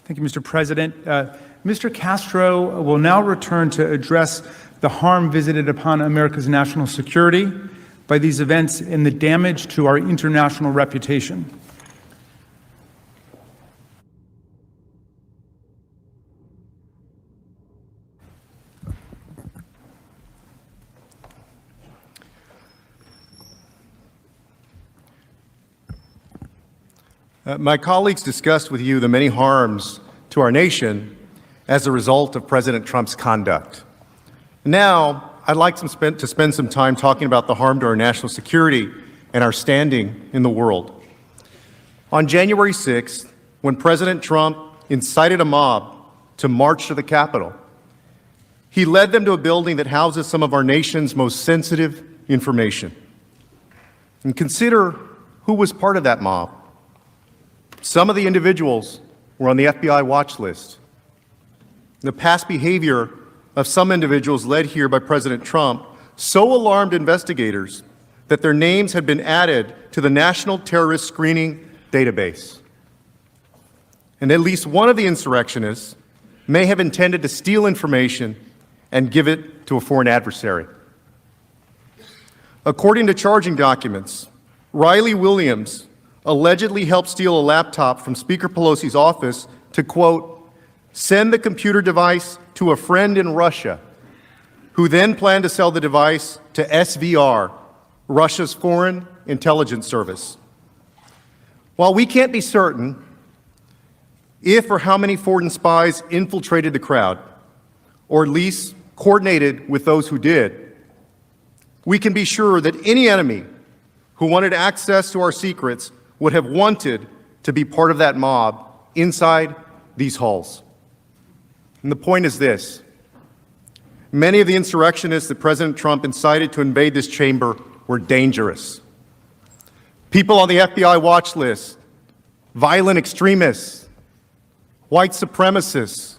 Thank you, Mr. President. Mr. Castro will now return to address the harm visited upon America's national security by these events and the damage to our international reputation. My colleagues discussed with you the many harms to our nation as a result of President Trump's conduct. Now, I'd like to spend some time talking about the harm to our national security and our standing in the world. On January 6th, when President Trump incited a mob to march to the Capitol, he led them to a building that houses some of our nation's most sensitive information. And consider who was part of that mob. Some of the individuals were on the FBI watch list. The past behavior of some individuals led here by President Trump so alarmed investigators that their names had been added to the National Terrorist Screening Database. And at least one of the insurrectionists may have intended to steal information and give it to a foreign adversary. According to charging documents, Riley Williams allegedly helped steal a laptop from Speaker Pelosi's office to, quote, send the computer device to a friend in Russia, who then planned to sell the device to SVR, Russia's Foreign Intelligence Service. While we can't be certain if or how many foreign spies infiltrated the crowd, or at least coordinated with those who did, we can be sure that any enemy who wanted access to our secrets would have wanted to be part of that mob inside these halls. And the point is this: many of the insurrectionists that President Trump incited to invade this chamber were dangerous. People on the FBI watch list, violent extremists, white supremacists.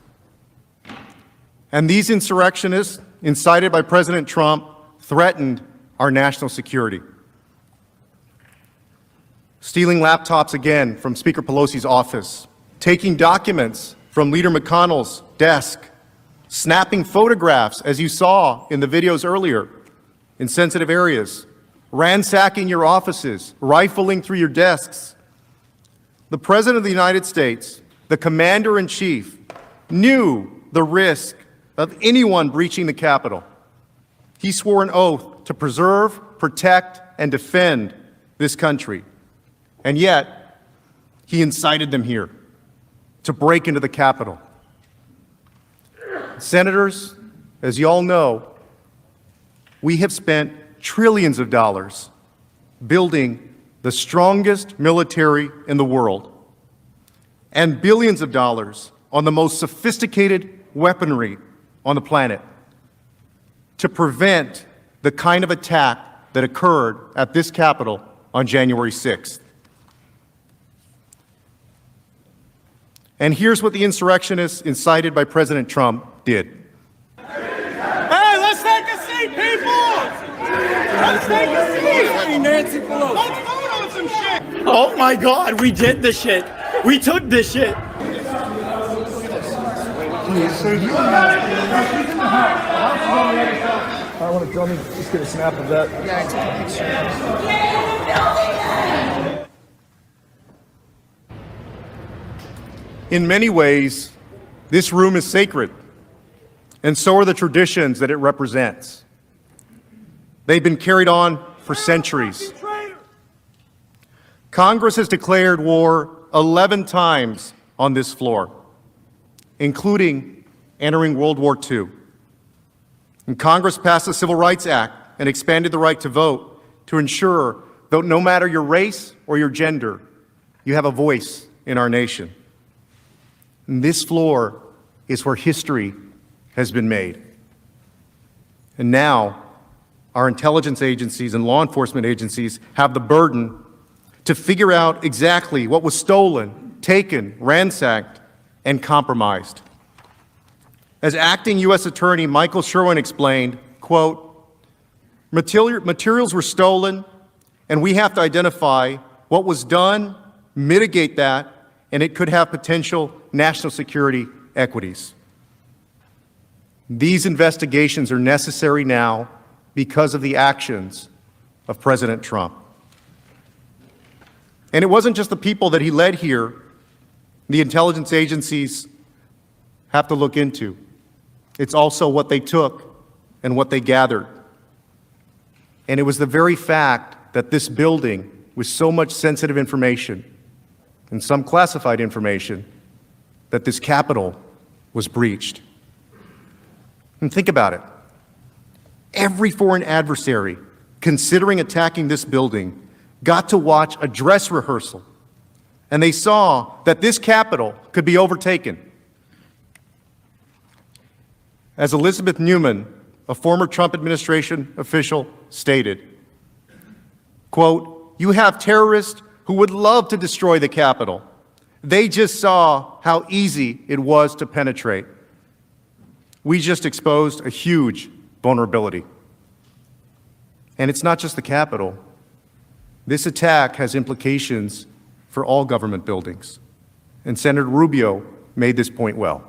And these insurrectionists, incited by President Trump, threatened our national security. Stealing laptops again from Speaker Pelosi's office, taking documents from Leader McConnell's desk, snapping photographs, as you saw in the videos earlier, in sensitive areas, ransacking your offices, rifling through your desks. The President of the United States, the Commander-in-Chief, knew the risk of anyone breaching the Capitol. He swore an oath to preserve, protect, and defend this country. And yet, he incited them here to break into the Capitol. Senators, as you all know, we have spent trillions of dollars building the strongest military in the world and billions of dollars on the most sophisticated weaponry on the planet to prevent the kind of attack that occurred at this Capitol on January 6th. And here's what the insurrectionists incited by President Trump did. Hey, let's take a seat, people! Let's take a seat! Nancy Pelosi. Let's vote on some shit! Oh my God, we did the shit. We took this shit. I want to just get a snap of that. Yeah, take a picture. In many ways, this room is sacred, and so are the traditions that it represents. They've been carried on for centuries. Congress has declared war 11 times on this floor, including entering World War II. And Congress passed the Civil Rights Act and expanded the right to vote to ensure that no matter your race or your gender, you have a voice in our nation. And this floor is where history has been made. And now, our intelligence agencies and law enforcement agencies have the burden to figure out exactly what was stolen, taken, ransacked, and compromised. As acting U.S. Attorney Michael Sherwin explained, quote, materials were stolen, and we have to identify what was done, mitigate that, and it could have potential national security equities. These investigations are necessary now because of the actions of President Trump. And it wasn't just the people that he led here the intelligence agencies have to look into. It's also what they took and what they gathered. And it was the very fact that this building, with so much sensitive information and some classified information, that this Capitol was breached. And think about it. Every foreign adversary considering attacking this building got to watch a dress rehearsal, and they saw that this Capitol could be overtaken. As Elizabeth Newman, a former Trump administration official, stated, quote, "You have terrorists who would love to destroy the Capitol. They just saw how easy it was to penetrate. We just exposed a huge vulnerability." And it's not just the Capitol. This attack has implications for all government buildings. And Senator Rubio made this point well.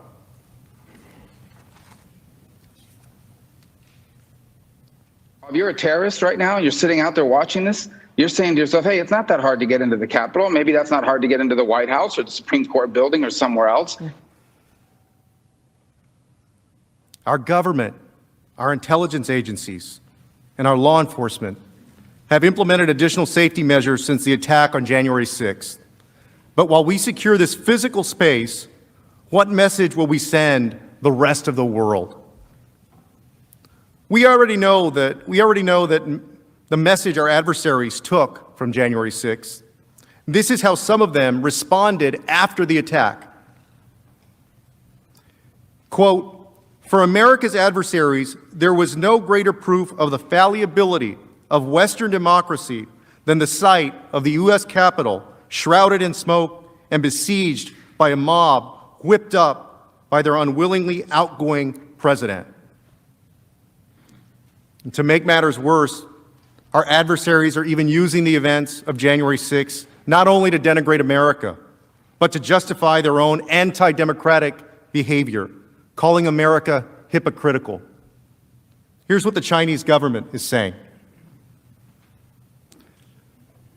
If you're a terrorist right now and you're sitting out there watching this, you're saying to yourself, hey, it's not that hard to get into the Capitol. Maybe that's not hard to get into the White House or the Supreme Court building or somewhere else. Our government, our intelligence agencies, and our law enforcement have implemented additional safety measures since the attack on January 6th. But while we secure this physical space, what message will we send the rest of the world? We already know that the message our adversaries took from January 6th. This is how some of them responded after the attack. Quote, "For America's adversaries, there was no greater proof of the fallibility of Western democracy than the sight of the U.S. Capitol shrouded in smoke and besieged by a mob whipped up by their unwillingly outgoing president." And to make matters worse, our adversaries are even using the events of January 6th not only to denigrate America, but to justify their own anti-democratic behavior, calling America hypocritical. Here's what the Chinese government is saying.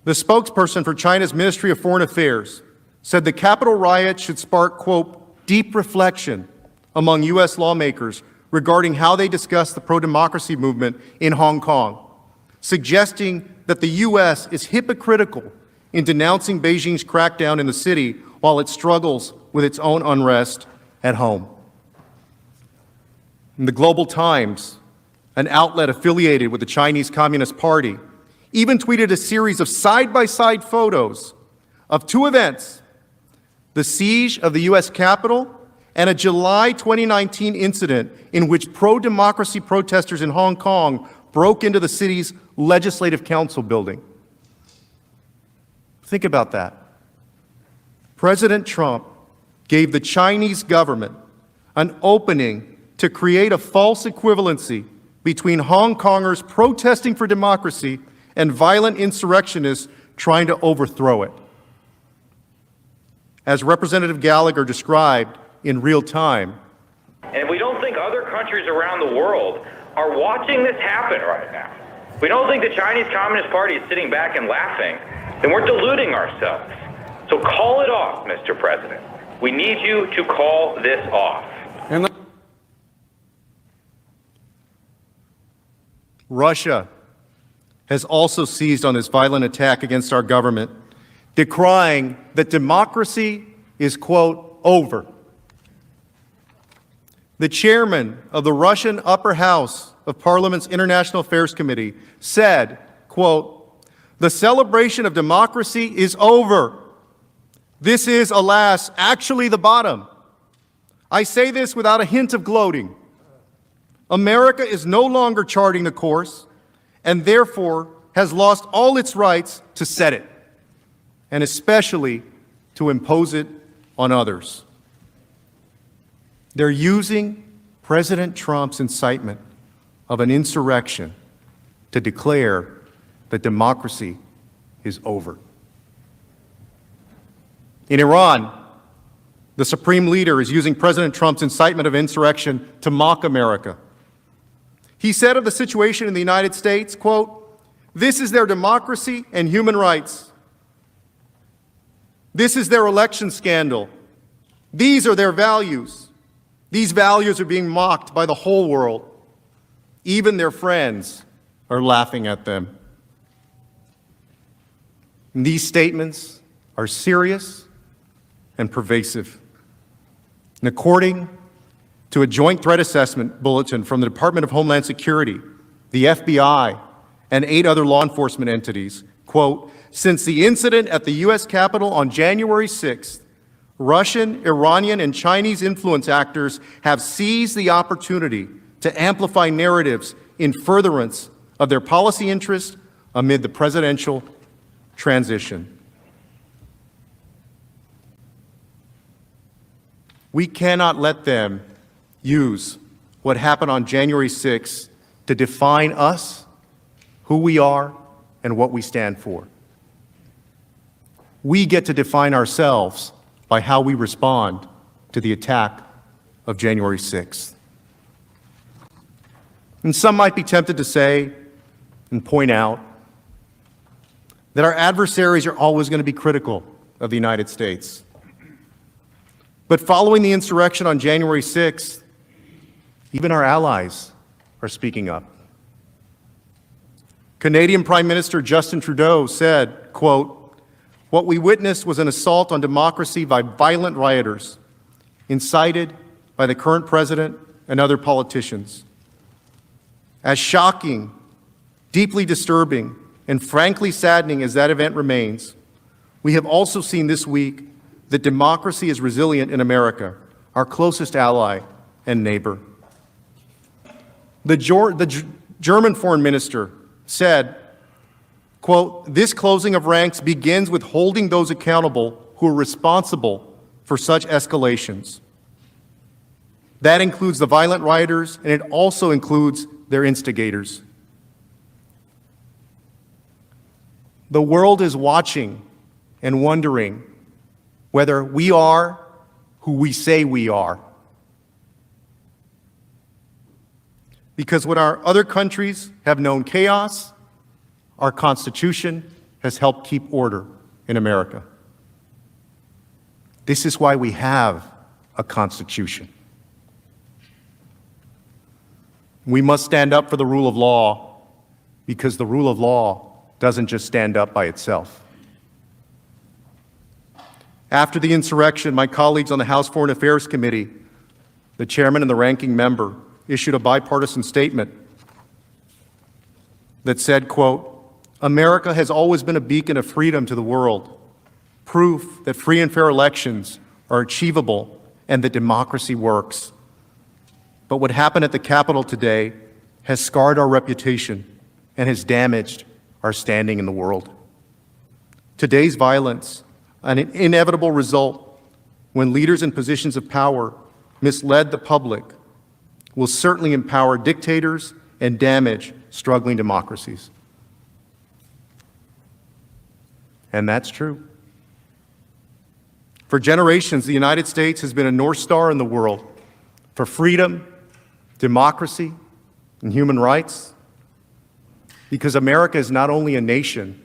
The spokesperson for China's Ministry of Foreign Affairs said the Capitol riot should spark, quote, "deep reflection among U.S. lawmakers regarding how they discuss the pro-democracy movement in Hong Kong, suggesting that the U.S. is hypocritical in denouncing Beijing's crackdown in the city while it struggles with its own unrest at home." In the Global Times, an outlet affiliated with the Chinese Communist Party, even tweeted a series of side-by-side photos of two events, the siege of the U.S. Capitol and a July 2019 incident in which pro-democracy protesters in Hong Kong broke into the city's Legislative Council building. Think about that. President Trump gave the Chinese government an opening to create a false equivalency between Hong Kongers protesting for democracy and violent insurrectionists trying to overthrow it. As Representative Gallagher described in real time, and if we don't think other countries around the world are watching this happen right now, if we don't think the Chinese Communist Party is sitting back and laughing, then we're deluding ourselves. So call it off, Mr. President. We need you to call this off. Russia has also seized on this violent attack against our government, decrying that democracy is, quote, over. The chairman of the Russian Upper House of Parliament's International Affairs Committee said, quote, "The celebration of democracy is over. This is, alas, actually the bottom. I say this without a hint of gloating. America is no longer charting the course and therefore has lost all its rights to set it, and especially to impose it on others." They're using President Trump's incitement of an insurrection to declare that democracy is over. In Iran, the supreme leader is using President Trump's incitement of insurrection to mock America. He said of the situation in the United States, quote, "This is their democracy and human rights. This is their election scandal. These are their values. These values are being mocked by the whole world. Even their friends are laughing at them." And these statements are serious and pervasive. And according to a joint threat assessment bulletin from the Department of Homeland Security, the FBI, and 8 other law enforcement entities, quote, "Since the incident at the U.S. Capitol on January 6th, Russian, Iranian, and Chinese influence actors have seized the opportunity to amplify narratives in furtherance of their policy interests amid the presidential transition." We cannot let them use what happened on January 6th to define us, who we are, and what we stand for. We get to define ourselves by how we respond to the attack of January 6th. And some might be tempted to say and point out that our adversaries are always going to be critical of the United States. But following the insurrection on January 6th, even our allies are speaking up. Canadian Prime Minister Justin Trudeau said, quote, "What we witnessed was an assault on democracy by violent rioters, incited by the current president and other politicians. As shocking, deeply disturbing, and frankly saddening as that event remains, we have also seen this week that democracy is resilient in America, our closest ally and neighbor." The German foreign minister said, quote, "This closing of ranks begins with holding those accountable who are responsible for such escalations. That includes the violent rioters, and it also includes their instigators." The world is watching and wondering whether we are who we say we are. Because when our other countries have known chaos, our Constitution has helped keep order in America. This is why we have a Constitution. We must stand up for the rule of law, because the rule of law doesn't just stand up by itself. After the insurrection, my colleagues on the House Foreign Affairs Committee, the chairman and the ranking member, issued a bipartisan statement that said, quote, "America has always been a beacon of freedom to the world, proof that free and fair elections are achievable and that democracy works. But what happened at the Capitol today has scarred our reputation and has damaged our standing in the world. Today's violence, an inevitable result when leaders in positions of power misled the public, will certainly empower dictators and damage struggling democracies." And that's true. For generations, the United States has been a North Star in the world for freedom, democracy, and human rights, because America is not only a nation,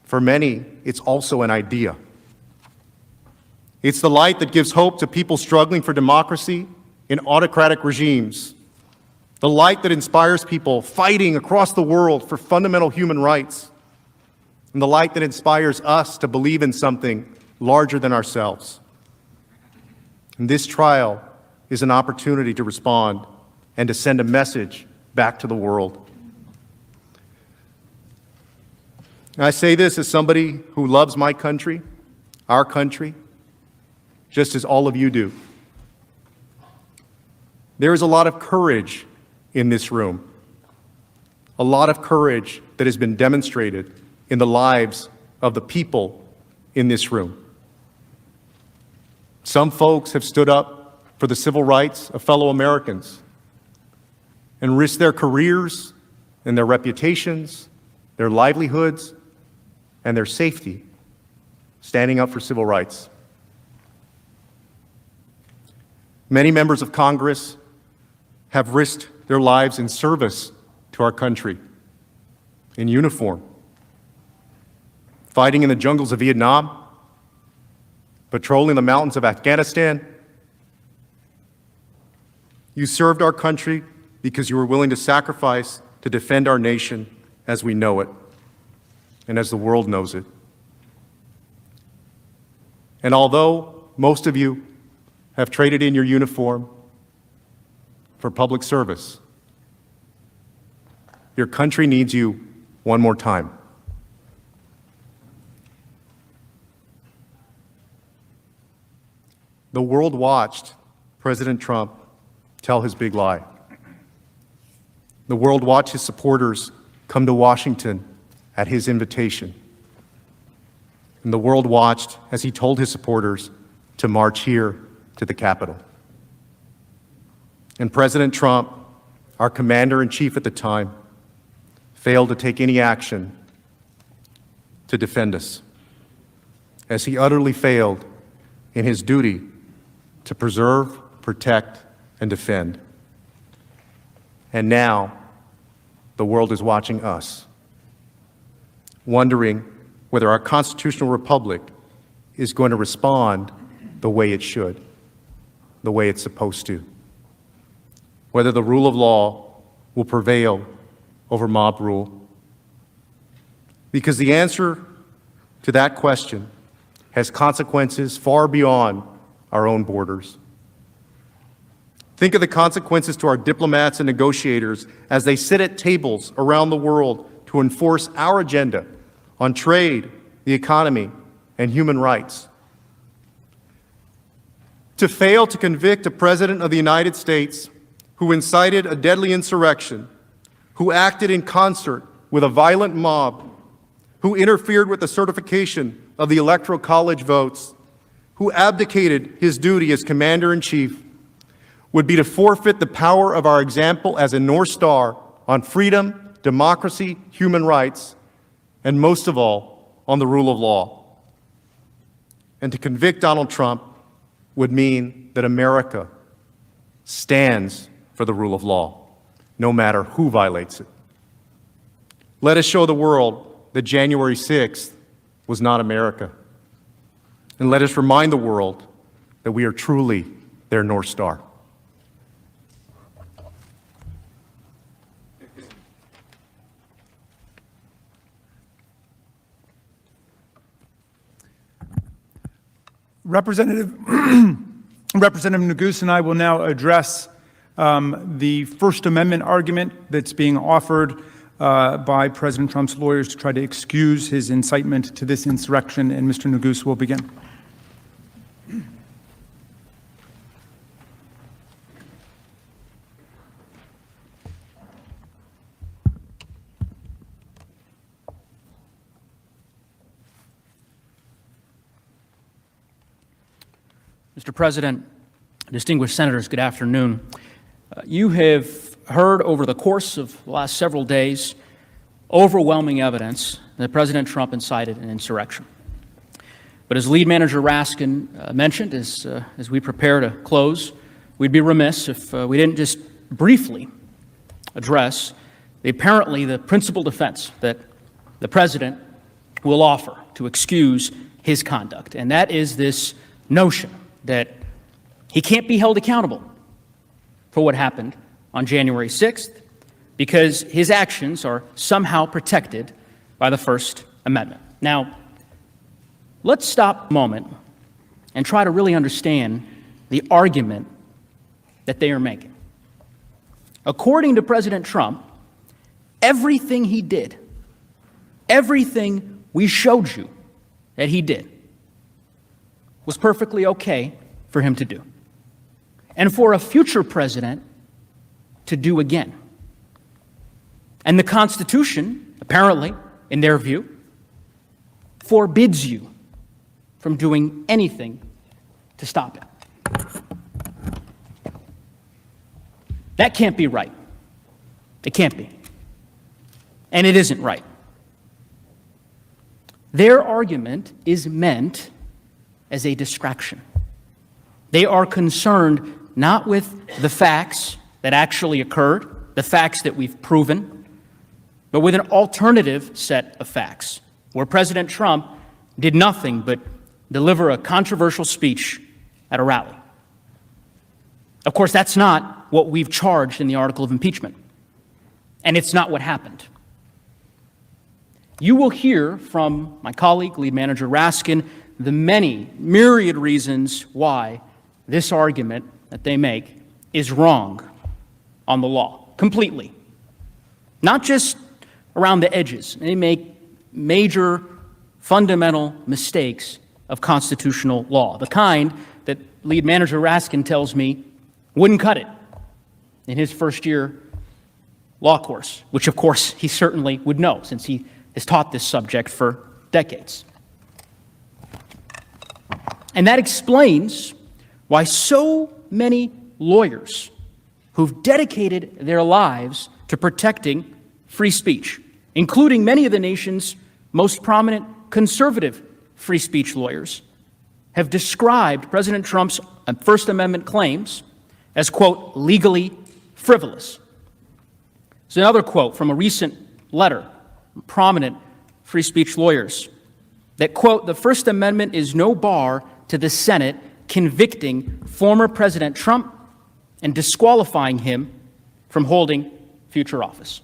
for many, it's also an idea. It's the light that gives hope to people struggling for democracy in autocratic regimes, the light that inspires people fighting across the world for fundamental human rights, and the light that inspires us to believe in something larger than ourselves. And this trial is an opportunity to respond and to send a message back to the world. And I say this as somebody who loves my country, our country, just as all of you do. There is a lot of courage in this room, a lot of courage that has been demonstrated in the lives of the people in this room. Some folks have stood up for the civil rights of fellow Americans and risked their careers and their reputations, their livelihoods, and their safety standing up for civil rights. Many members of Congress have risked their lives in service to our country, in uniform, fighting in the jungles of Vietnam, patrolling the mountains of Afghanistan. You served our country because you were willing to sacrifice to defend our nation as we know it and as the world knows it. And although most of you have traded in your uniform for public service, your country needs you one more time. The world watched President Trump tell his big lie. The world watched his supporters come to Washington at his invitation. And the world watched as he told his supporters to march here to the Capitol. And President Trump, our commander-in-chief at the time, failed to take any action to defend us, as he utterly failed in his duty to preserve, protect, and defend. And now, the world is watching us, wondering whether our constitutional republic is going to respond the way it should, the way it's supposed to, whether the rule of law will prevail over mob rule. Because the answer to that question has consequences far beyond our own borders. Think of the consequences to our diplomats and negotiators as they sit at tables around the world to enforce our agenda on trade, the economy, and human rights. To fail to convict a president of the United States who incited a deadly insurrection, who acted in concert with a violent mob, who interfered with the certification of the Electoral College votes, who abdicated his duty as commander-in-chief, would be to forfeit the power of our example as a North Star on freedom, democracy, human rights, and most of all, on the rule of law. And to convict Donald Trump would mean that America stands for the rule of law, no matter who violates it. Let us show the world that January 6th was not America. And let us remind the world that we are truly their North Star. Representative Neguse and I will now address the First Amendment argument that's being offered by President Trump's lawyers to try to excuse his incitement to this insurrection, and Mr. Neguse will begin. Mr. President, distinguished senators, good afternoon. You have heard over the course of the last several days overwhelming evidence that President Trump incited an insurrection. But as Lead Manager Raskin mentioned, as we prepare to close, we'd be remiss if we didn't just briefly address the principal defense that the President will offer to excuse his conduct, and that is this notion that he can't be held accountable for what happened on January 6th because his actions are somehow protected by the First Amendment. Now, let's stop a moment and try to really understand the argument that they are making. According to President Trump, everything he did, everything we showed you that he did, was perfectly okay for him to do, and for a future president to do again. And the Constitution, apparently, in their view, forbids you from doing anything to stop it. That can't be right. It can't be. And it isn't right. Their argument is meant as a distraction. They are concerned not with the facts that actually occurred, the facts that we've proven, but with an alternative set of facts, where President Trump did nothing but deliver a controversial speech at a rally. Of course, that's not what we've charged in the article of impeachment, and it's not what happened. You will hear from my colleague, Lead Manager Raskin, the many myriad reasons why this argument that they make is wrong on the law, completely. Not just around the edges. They make major, fundamental mistakes of constitutional law, the kind that Lead Manager Raskin tells me wouldn't cut it in his first-year law course, which, of course, he certainly would know, since he has taught this subject for decades. And that explains why so many lawyers who've dedicated their lives to protecting free speech, including many of the nation's most prominent conservative free speech lawyers, have described President Trump's First Amendment claims as, quote, legally frivolous. There's another quote from a recent letter from prominent free speech lawyers that, quote, the First Amendment is no bar to the Senate convicting former President Trump and disqualifying him from holding future office.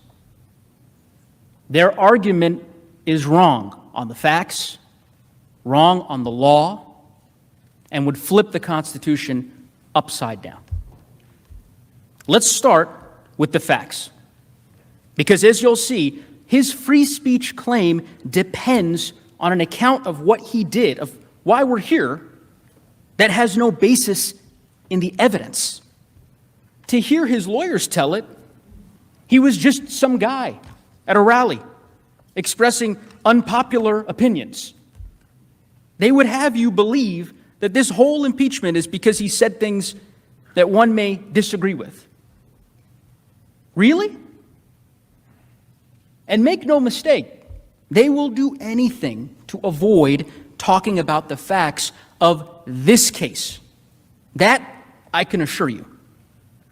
Their argument is wrong on the facts, wrong on the law, and would flip the Constitution upside down. Let's start with the facts, because as you'll see, his free speech claim depends on an account of what he did, of why we're here, that has no basis in the evidence. To hear his lawyers tell it, he was just some guy at a rally expressing unpopular opinions. They would have you believe that this whole impeachment is because he said things that one may disagree with. Really? And make no mistake, they will do anything to avoid talking about the facts of this case. That I can assure you.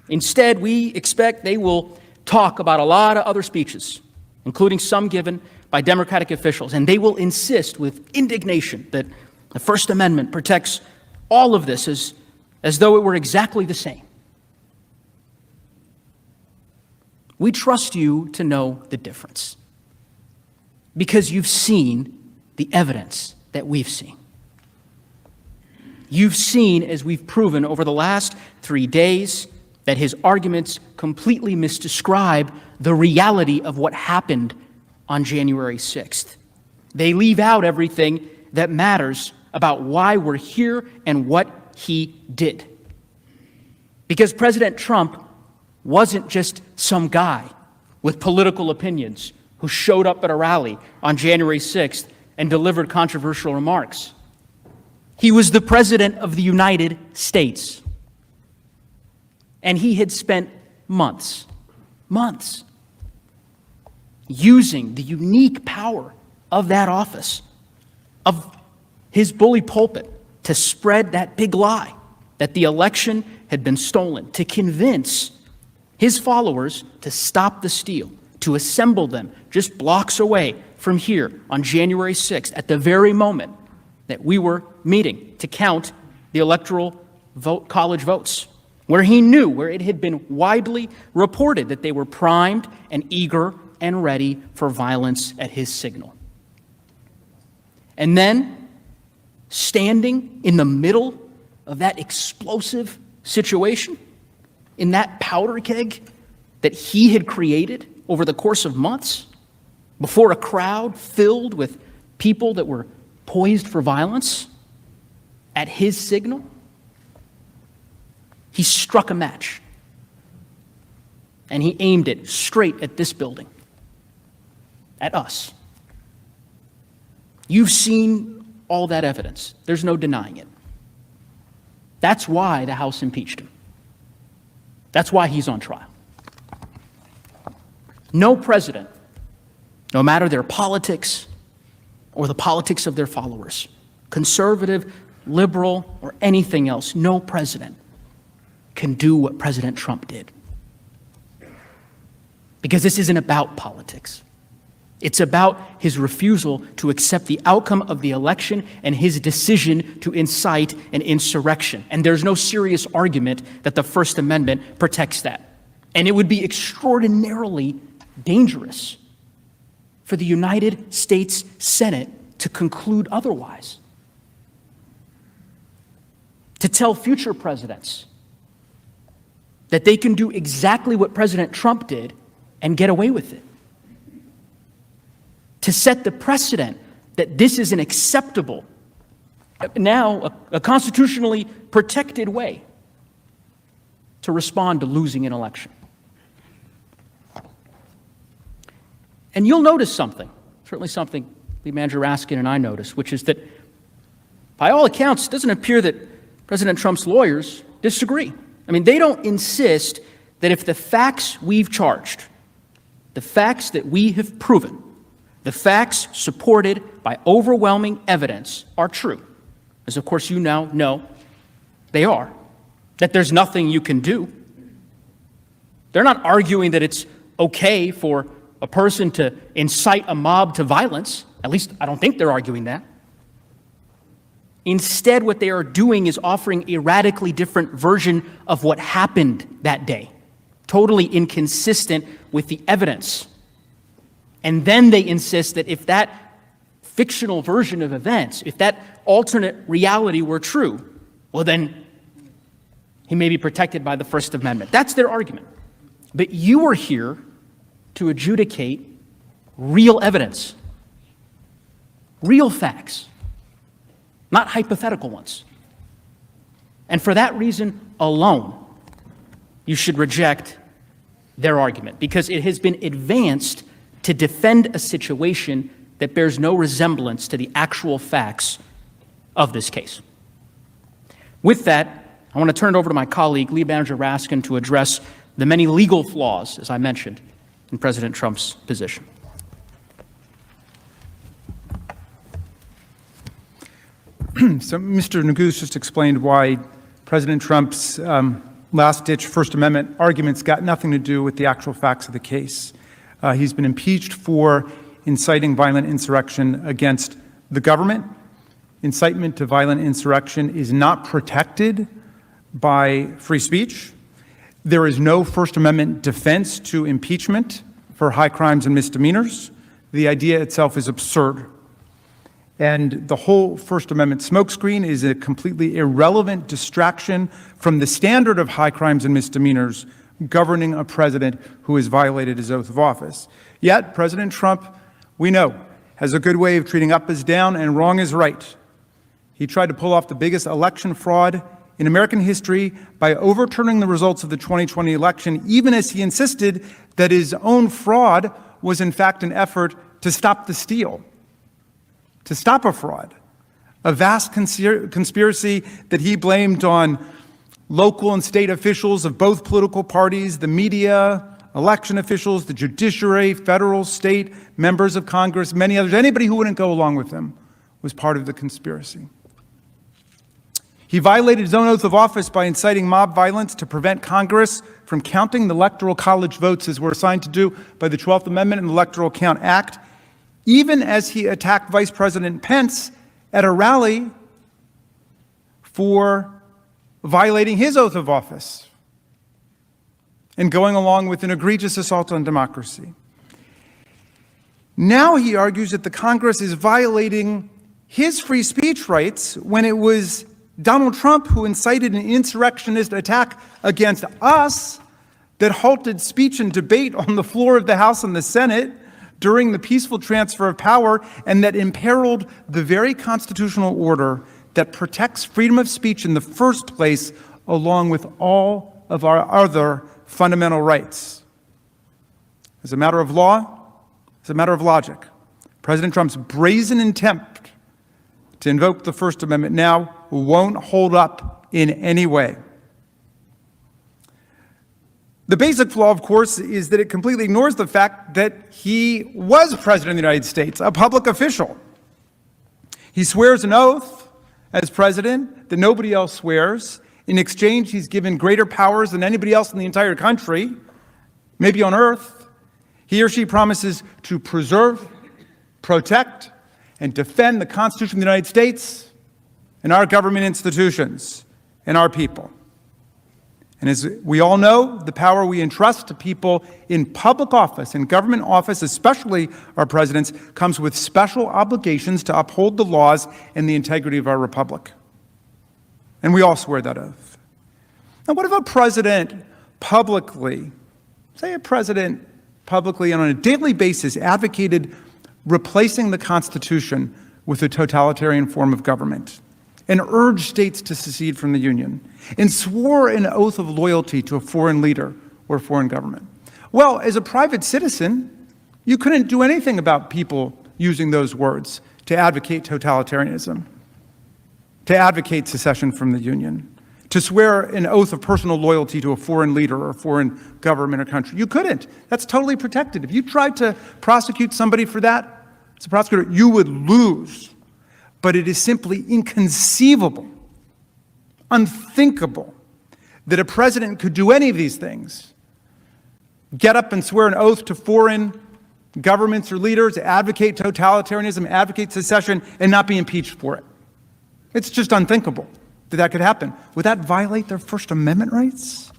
Instead, we expect they will talk about a lot of other speeches, including some given by Democratic officials, and they will insist with indignation that the First Amendment protects all of this as though it were exactly the same. We trust you to know the difference because you've seen the evidence that we've seen. You've seen, as we've proven over the last 3 days, that his arguments completely misdescribe the reality of what happened on January 6th. They leave out everything that matters about why we're here and what he did. Because President Trump wasn't just some guy with political opinions who showed up at a rally on January 6th and delivered controversial remarks. He was the President of the United States. And he had spent months, using the unique power of that office, of his bully pulpit, to spread that big lie that the election had been stolen, to convince his followers to stop the steal, to assemble them just blocks away from here on January 6th, at the very moment that we were meeting to count the electoral college votes, where he knew, where it had been widely reported that they were primed and eager and ready for violence at his signal. And then, standing in the middle of that explosive situation, in that powder keg that he had created over the course of months, before a crowd filled with people that were poised for violence, at his signal, he struck a match. And he aimed it straight at this building, at us. You've seen all that evidence. There's no denying it. That's why the House impeached him. That's why he's on trial. No president, no matter their politics or the politics of their followers, conservative, liberal, or anything else. No president can do what President Trump did. Because this isn't about politics. It's about his refusal to accept the outcome of the election and his decision to incite an insurrection. And there's no serious argument that the First Amendment protects that. And it would be extraordinarily dangerous for the United States Senate to conclude otherwise. To tell future presidents that they can do exactly what President Trump did and get away with it. To set the precedent that this is an acceptable, now a constitutionally protected way to respond to losing an election. And you'll notice something, certainly something Lead Manager Raskin and I noticed, which is that by all accounts, it doesn't appear that President Trump's lawyers disagree. I mean, they don't insist that if the facts we've charged, the facts that we have proven, the facts supported by overwhelming evidence are true, as of course you now know they are, that there's nothing you can do. They're not arguing that it's okay for a person to incite a mob to violence. At least I don't think they're arguing that. Instead, what they are doing is offering a radically different version of what happened that day, totally inconsistent with the evidence. And then they insist that if that fictional version of events, if that alternate reality were true, well then he may be protected by the First Amendment. That's their argument. But you are here to adjudicate real evidence, real facts, not hypothetical ones. And for that reason alone, you should reject their argument, because it has been advanced to defend a situation that bears no resemblance to the actual facts of this case. With that, I want to turn it over to my colleague, Lead Manager Raskin, to address the many legal flaws, as I mentioned, in President Trump's position. So Mr. Neguse just explained why President Trump's last-ditch First Amendment arguments got nothing to do with the actual facts of the case. He's been impeached for inciting violent insurrection against the government. Incitement to violent insurrection is not protected by free speech. There is no First Amendment defense to impeachment for high crimes and misdemeanors. The idea itself is absurd. And the whole First Amendment smokescreen is a completely irrelevant distraction from the standard of high crimes and misdemeanors governing a president who has violated his oath of office. Yet, President Trump, we know, has a good way of treating up as down and wrong as right. He tried to pull off the biggest election fraud in American history by overturning the results of the 2020 election, even as he insisted that his own fraud was in fact an effort to stop the steal, to stop a fraud, a vast conspiracy that he blamed on local and state officials of both political parties, the media, election officials, the judiciary, federal, state, members of Congress, many others. Anybody who wouldn't go along with him was part of the conspiracy. He violated his own oath of office by inciting mob violence to prevent Congress from counting the Electoral College votes as we're assigned to do by the 12th Amendment and the Electoral Count Act, even as he attacked Vice President Pence at a rally for violating his oath of office and going along with an egregious assault on democracy. Now he argues that the Congress is violating his free speech rights when it was Donald Trump who incited an insurrectionist attack against us that halted speech and debate on the floor of the House and the Senate during the peaceful transfer of power, and that imperiled the very constitutional order that protects freedom of speech in the first place, along with all of our other fundamental rights. As a matter of law, as a matter of logic, President Trump's brazen attempt to invoke the First Amendment now won't hold up in any way. The basic flaw, of course, is that it completely ignores the fact that he was president of the United States, a public official. He swears an oath as president that nobody else swears. In exchange, he's given greater powers than anybody else in the entire country, maybe on earth. He or she promises to preserve, protect, and defend the Constitution of the United States and our government institutions and our people. And as we all know, the power we entrust to people in public office, in government office, especially our presidents, comes with special obligations to uphold the laws and the integrity of our republic. And we all swear that oath. Now, what if a president publicly, say a president publicly and on a daily basis advocated replacing the Constitution with a totalitarian form of government, and urged states to secede from the Union, and swore an oath of loyalty to a foreign leader or foreign government? Well, as a private citizen, you couldn't do anything about people using those words to advocate totalitarianism, to advocate secession from the Union, to swear an oath of personal loyalty to a foreign leader or a foreign government or country. You couldn't. That's totally protected. If you tried to prosecute somebody for that, as a prosecutor, you would lose. But it is simply inconceivable, unthinkable, that a president could do any of these things. Get up and swear an oath to foreign governments or leaders, advocate totalitarianism, advocate secession, and not be impeached for it. It's just unthinkable that that could happen. Would that violate their First Amendment rights?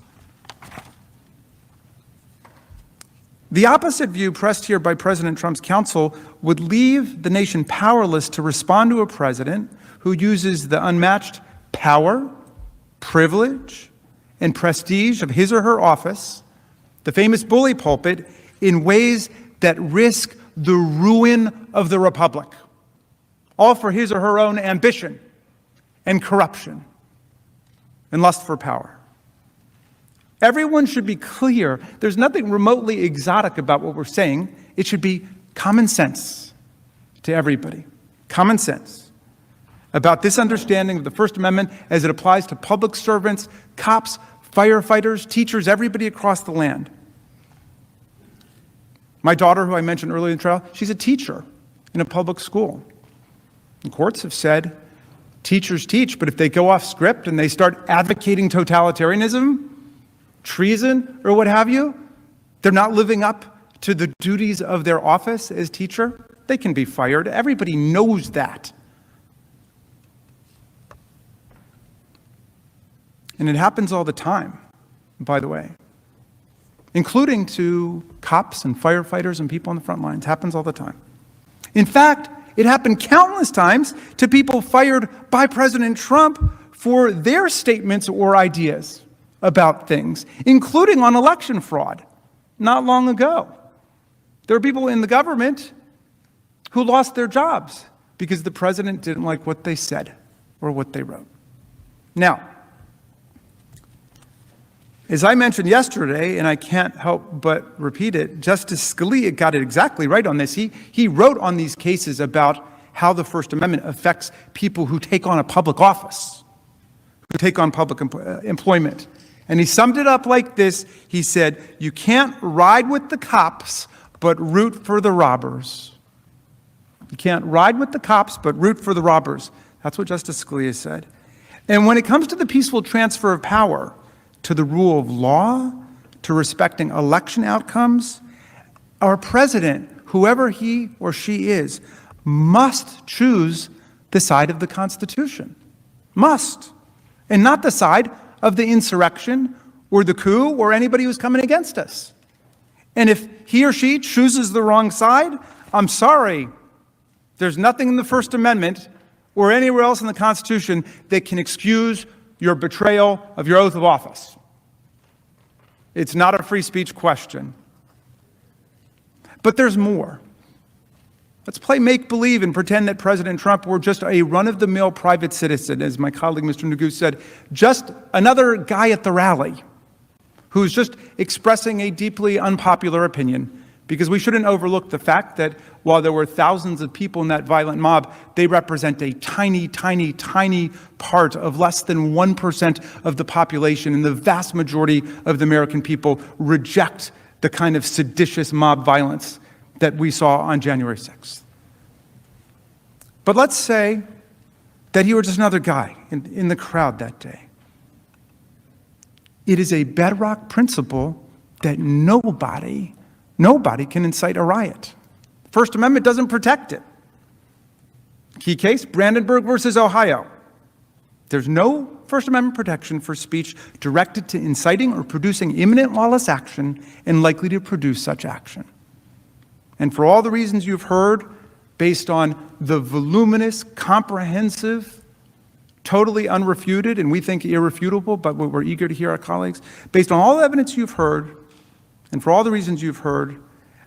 The opposite view pressed here by President Trump's counsel would leave the nation powerless to respond to a president who uses the unmatched power, privilege, and prestige of his or her office, the famous bully pulpit, in ways that risk the ruin of the republic, all for his or her own ambition and corruption and lust for power. Everyone should be clear. There's nothing remotely exotic about what we're saying. It should be common sense to everybody. Common sense about this understanding of the First Amendment as it applies to public servants, cops, firefighters, teachers, everybody across the land. My daughter, who I mentioned earlier in the trial, she's a teacher in a public school. The courts have said teachers teach, but if they go off script and they start advocating totalitarianism, treason, or what have you, they're not living up to the duties of their office as teacher, they can be fired. Everybody knows that. And it happens all the time, by the way, including to cops and firefighters and people on the front lines. It happens all the time. In fact, it happened countless times to people fired by President Trump for their statements or ideas about things, including on election fraud, not long ago. There were people in the government who lost their jobs because the president didn't like what they said or what they wrote. Now, as I mentioned yesterday, and I can't help but repeat it, Justice Scalia got it exactly right on this. He wrote on these cases about how the First Amendment affects people who take on a public office, who take on public employment. And he summed it up like this. He said, you can't ride with the cops, but root for the robbers. You can't ride with the cops, but root for the robbers. That's what Justice Scalia said. And when it comes to the peaceful transfer of power, to the rule of law, to respecting election outcomes, our president, whoever he or she is, must choose the side of the Constitution. Must. And not the side of the insurrection or the coup or anybody who's coming against us. And if he or she chooses the wrong side, I'm sorry, there's nothing in the First Amendment or anywhere else in the Constitution that can excuse your betrayal of your oath of office. It's not a free speech question. But there's more. Let's play make-believe and pretend that President Trump were just a run-of-the-mill private citizen, as my colleague Mr. Nagu said, just another guy at the rally who's just expressing a deeply unpopular opinion, because we shouldn't overlook the fact that while there were thousands of people in that violent mob, they represent a tiny, tiny, tiny part of less than 1% of the population, and the vast majority of the American people reject the kind of seditious mob violence that we saw on January 6th. But let's say that he were just another guy in the crowd that day. It is a bedrock principle that nobody can incite a riot. First Amendment doesn't protect it. Key case, Brandenburg versus Ohio. There's no First Amendment protection for speech directed to inciting or producing imminent lawless action and likely to produce such action. And for all the reasons you've heard, based on the voluminous, comprehensive, totally unrefuted, and we think irrefutable, but we're eager to hear our colleagues, based on all the evidence you've heard, and for all the reasons you've heard,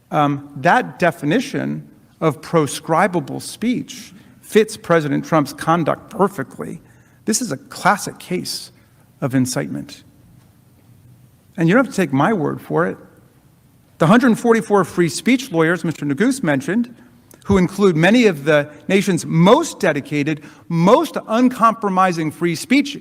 that definition of proscribable speech fits President Trump's conduct perfectly. This is a classic case of incitement. And you don't have to take my word for it. The 144 free speech lawyers Mr. Neguse mentioned, who include many of the nation's most dedicated, most uncompromising free speech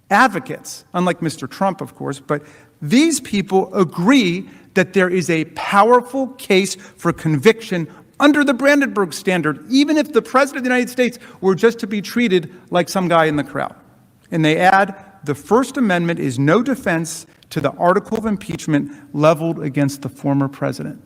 advocates, unlike Mr. Trump, of course, but these people agree that there is a powerful case for conviction under the Brandenburg standard, even if the President of the United States were just to be treated like some guy in the crowd. And they add, the First Amendment is no defense to the article of impeachment leveled against the former president.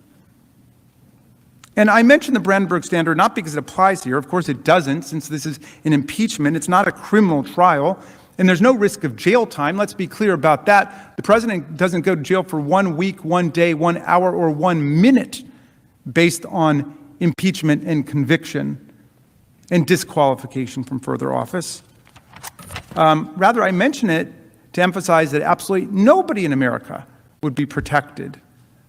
And I mention the Brandenburg standard not because it applies here. Of course it doesn't, since this is an impeachment. It's not a criminal trial, and there's no risk of jail time. Let's be clear about that. The president doesn't go to jail for 1 week, 1 day, 1 hour, or 1 minute based on impeachment and conviction and disqualification from further office. Rather, I mention it to emphasize that absolutely nobody in America would be protected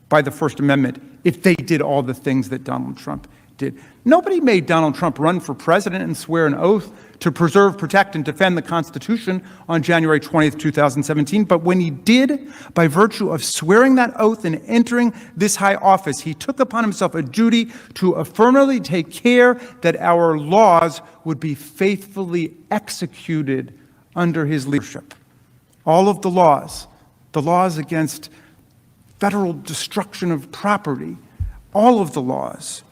by the First Amendment if they did all the things that Donald Trump did. Nobody made Donald Trump run for president and swear an oath to preserve, protect, and defend the Constitution on January 20th, 2017. But when he did, by virtue of swearing that oath and entering this high office, he took upon himself a duty to affirmatively take care that our laws would be faithfully executed under his leadership. All of the laws against federal destruction of property, all of the laws.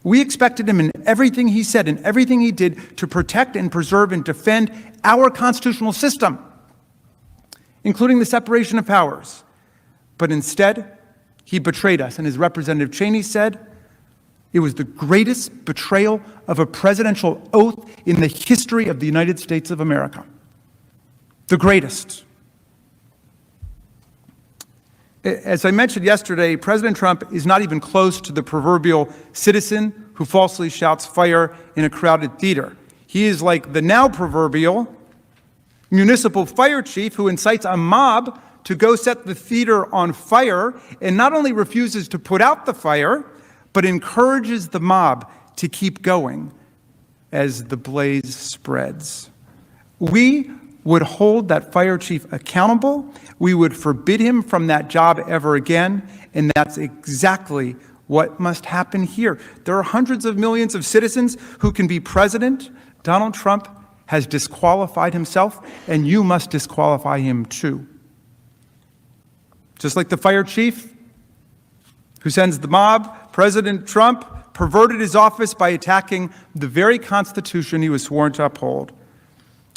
We expected him in everything he said and everything he did to protect and preserve and defend our constitutional system, including the separation of powers. But instead, he betrayed us. And as Representative Cheney said, it was the greatest betrayal of a presidential oath in the history of the United States of America. The greatest. As I mentioned yesterday, President Trump is not even close to the proverbial citizen who falsely shouts fire in a crowded theater. He is like the now proverbial municipal fire chief who incites a mob to go set the theater on fire and not only refuses to put out the fire, but encourages the mob to keep going as the blaze spreads. We would hold that fire chief accountable. We would forbid him from that job ever again, and that's exactly what must happen here. There are hundreds of millions of citizens who can be president. Donald Trump has disqualified himself, and you must disqualify him too. Just like the fire chief who sends the mob, President Trump perverted his office by attacking the very Constitution he was sworn to uphold.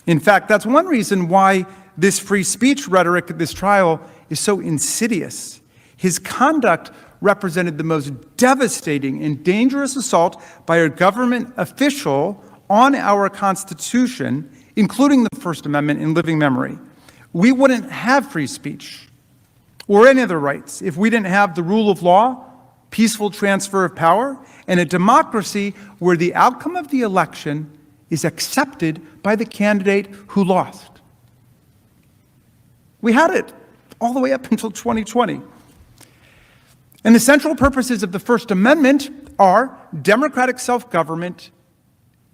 In fact, that's one reason why this free speech rhetoric at this trial is so insidious. His conduct represented the most devastating and dangerous assault by a government official on our Constitution, including the First Amendment in living memory. We wouldn't have free speech or any other rights if we didn't have the rule of law, peaceful transfer of power, and a democracy where the outcome of the election is accepted by the candidate who lost. We had it all the way up until 2020. And the central purposes of the First Amendment are democratic self-government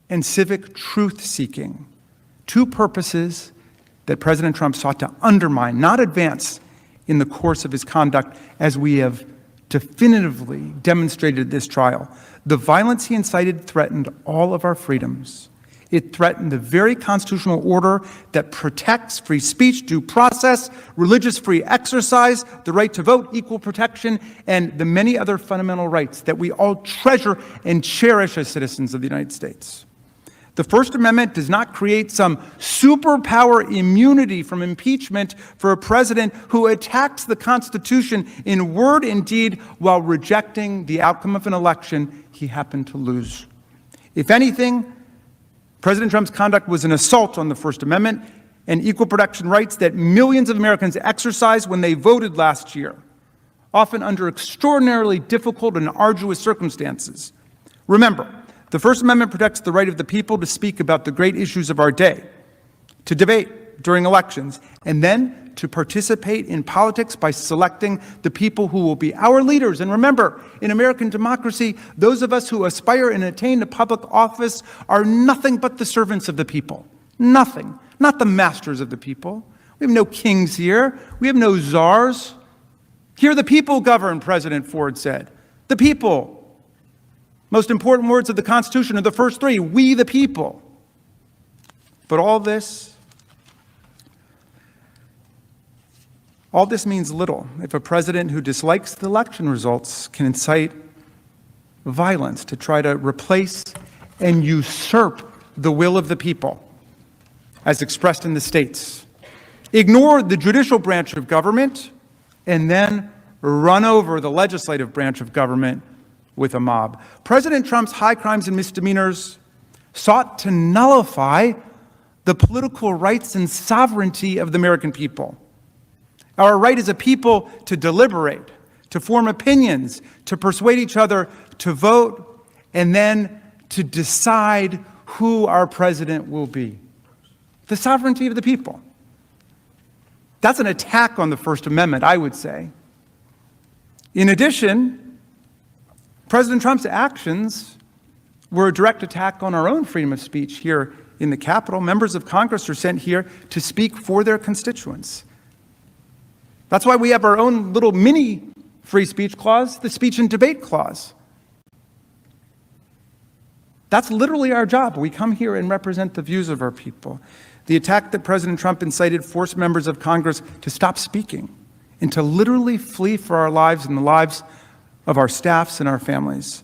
and civic truth-seeking. Two purposes that President Trump sought to undermine, not advance, in the course of his conduct, as we have definitively demonstrated this trial. The violence he incited threatened all of our freedoms. It threatened the very constitutional order that protects free speech, due process, religious free exercise, the right to vote, equal protection, and the many other fundamental rights that we all treasure and cherish as citizens of the United States. The First Amendment does not create some superpower immunity from impeachment for a president who attacks the Constitution in word and deed while rejecting the outcome of an election he happened to lose. If anything, President Trump's conduct was an assault on the First Amendment and equal protection rights that millions of Americans exercised when they voted last year, often under extraordinarily difficult and arduous circumstances. Remember, the First Amendment protects the right of the people to speak about the great issues of our day, to debate during elections, and then to participate in politics by selecting the people who will be our leaders. And remember, in American democracy, those of us who aspire and attain to public office are nothing but the servants of the people. Nothing. Not the masters of the people. We have no kings here. We have no czars. Here the people govern, President Ford said. The people. Most important words of the Constitution are the first three, we the people. But all this means little if a president who dislikes the election results can incite violence to try to replace and usurp the will of the people, as expressed in the states, ignore the judicial branch of government, and then run over the legislative branch of government with a mob. President Trump's high crimes and misdemeanors sought to nullify the political rights and sovereignty of the American people. Our right as a people to deliberate, to form opinions, to persuade each other to vote, and then to decide who our president will be. The sovereignty of the people. That's an attack on the First Amendment, I would say. In addition, President Trump's actions were a direct attack on our own freedom of speech here in the Capitol. Members of Congress are sent here to speak for their constituents. That's why we have our own little mini free speech clause, the speech and debate clause. That's literally our job. We come here and represent the views of our people. The attack that President Trump incited forced members of Congress to stop speaking and to literally flee for our lives and the lives of our staffs and our families.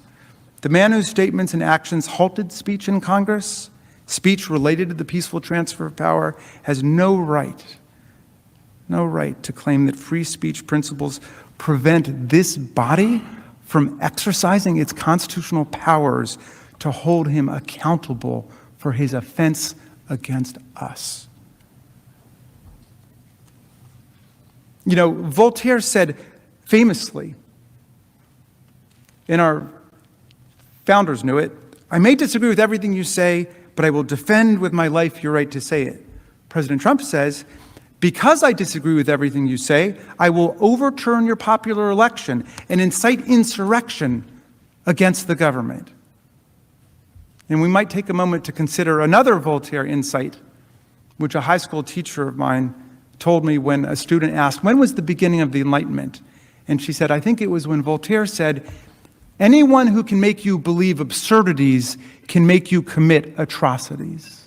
The man whose statements and actions halted speech in Congress, speech related to the peaceful transfer of power, has no right to claim that free speech principles prevent this body from exercising its constitutional powers to hold him accountable for his offense against us. You know, Voltaire said famously, and our founders knew it, I may disagree with everything you say, but I will defend with my life your right to say it. President Trump says, because I disagree with everything you say, I will overturn your popular election and incite insurrection against the government. And we might take a moment to consider another Voltaire insight, which a high school teacher of mine told me when a student asked, when was the beginning of the Enlightenment? And she said, I think it was when Voltaire said, anyone who can make you believe absurdities can make you commit atrocities.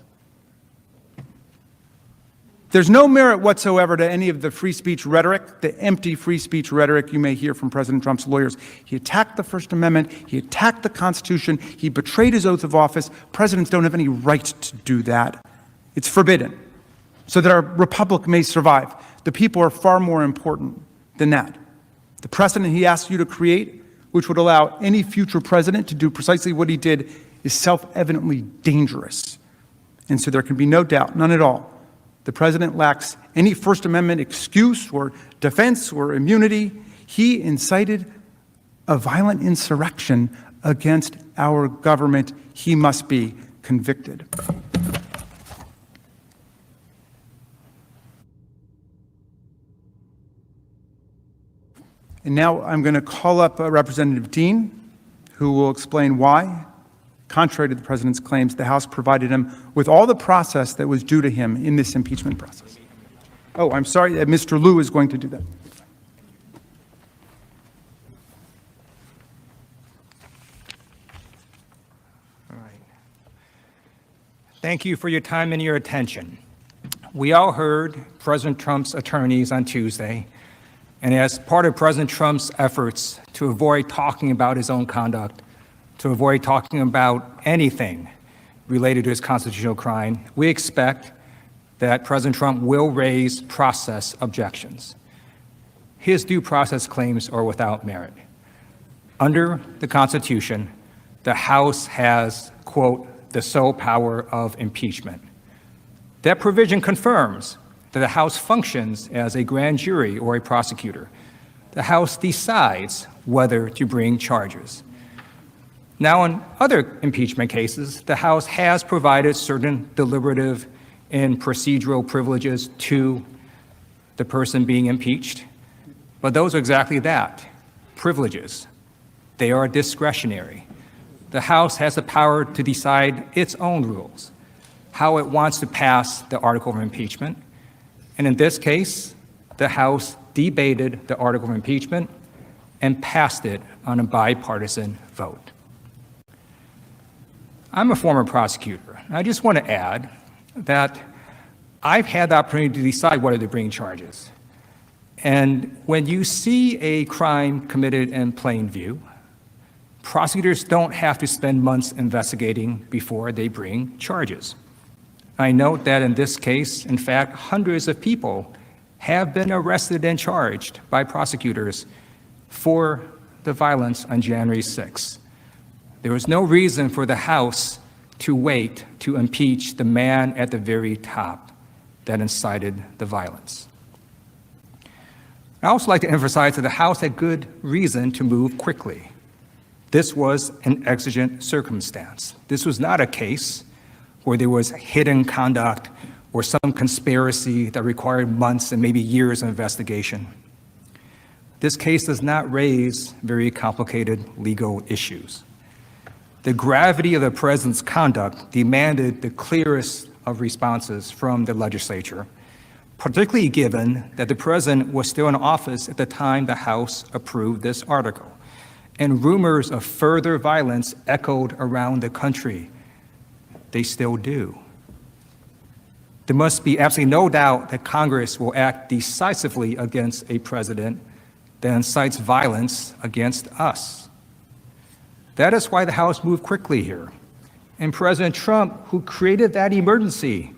There's no merit whatsoever to any of the free speech rhetoric, the empty free speech rhetoric you may hear from President Trump's lawyers. He attacked the First Amendment. He attacked the Constitution. He betrayed his oath of office. Presidents don't have any right to do that. It's forbidden, so that our republic may survive. The people are far more important than that. The precedent he asked you to create, which would allow any future president to do precisely what he did, is self-evidently dangerous. And so there can be no doubt, none at all, the president lacks any First Amendment excuse or defense or immunity. He incited a violent insurrection against our government. He must be convicted. And now I'm going to call up Representative Dean, who will explain why, contrary to the president's claims, the House provided him with all the process that was due to him in this impeachment process. Oh, I'm sorry, Mr. Liu is going to do that. All right. Thank you for your time and your attention. We all heard President Trump's attorneys on Tuesday, and as part of President Trump's efforts to avoid talking about his own conduct, to avoid talking about anything related to his constitutional crime, we expect that President Trump will raise process objections. His due process claims are without merit. Under the Constitution, the House has, quote, the sole power of impeachment. That provision confirms that the House functions as a grand jury or a prosecutor. The House decides whether to bring charges. Now, in other impeachment cases, the House has provided certain deliberative and procedural privileges to the person being impeached, but those are exactly that, privileges. They are discretionary. The House has the power to decide its own rules, how it wants to pass the article of impeachment, and in this case, the House debated the article of impeachment and passed it on a bipartisan vote. I'm a former prosecutor, and I just want to add that I've had the opportunity to decide whether to bring charges. And when you see a crime committed in plain view, prosecutors don't have to spend months investigating before they bring charges. I note that in this case, in fact, hundreds of people have been arrested and charged by prosecutors for the violence on January 6th. There was no reason for the House to wait to impeach the man at the very top that incited the violence. I also like to emphasize that the House had good reason to move quickly. This was an exigent circumstance. This was not a case where there was hidden conduct or some conspiracy that required months and maybe years of investigation. This case does not raise very complicated legal issues. The gravity of the president's conduct demanded the clearest of responses from the legislature, particularly given that the president was still in office at the time the House approved this article, and rumors of further violence echoed around the country. They still do. There must be absolutely no doubt that Congress will act decisively against a president that incites violence against us. That is why the House moved quickly here. And President Trump, who created that emergency,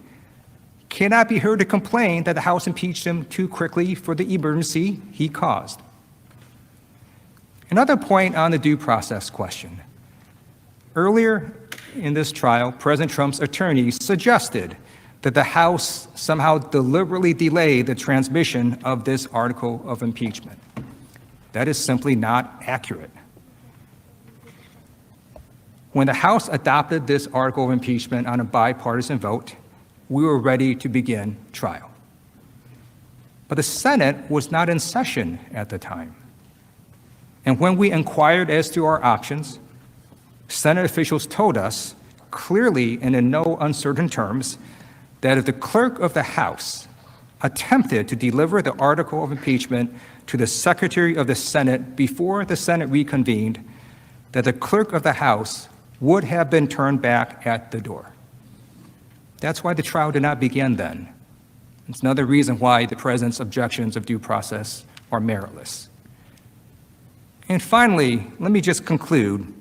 cannot be heard to complain that the House impeached him too quickly for the emergency he caused. Another point on the due process question. Earlier in this trial, President Trump's attorneys suggested that the House somehow deliberately delayed the transmission of this article of impeachment. That is simply not accurate. When the House adopted this article of impeachment on a bipartisan vote, we were ready to begin trial. But the Senate was not in session at the time. And when we inquired as to our options, Senate officials told us clearly and in no uncertain terms that if the clerk of the House attempted to deliver the article of impeachment to the Secretary of the Senate before the Senate reconvened, that the clerk of the House would have been turned back at the door. That's why the trial did not begin then. It's another reason why the president's objections of due process are meritless. And finally, let me just conclude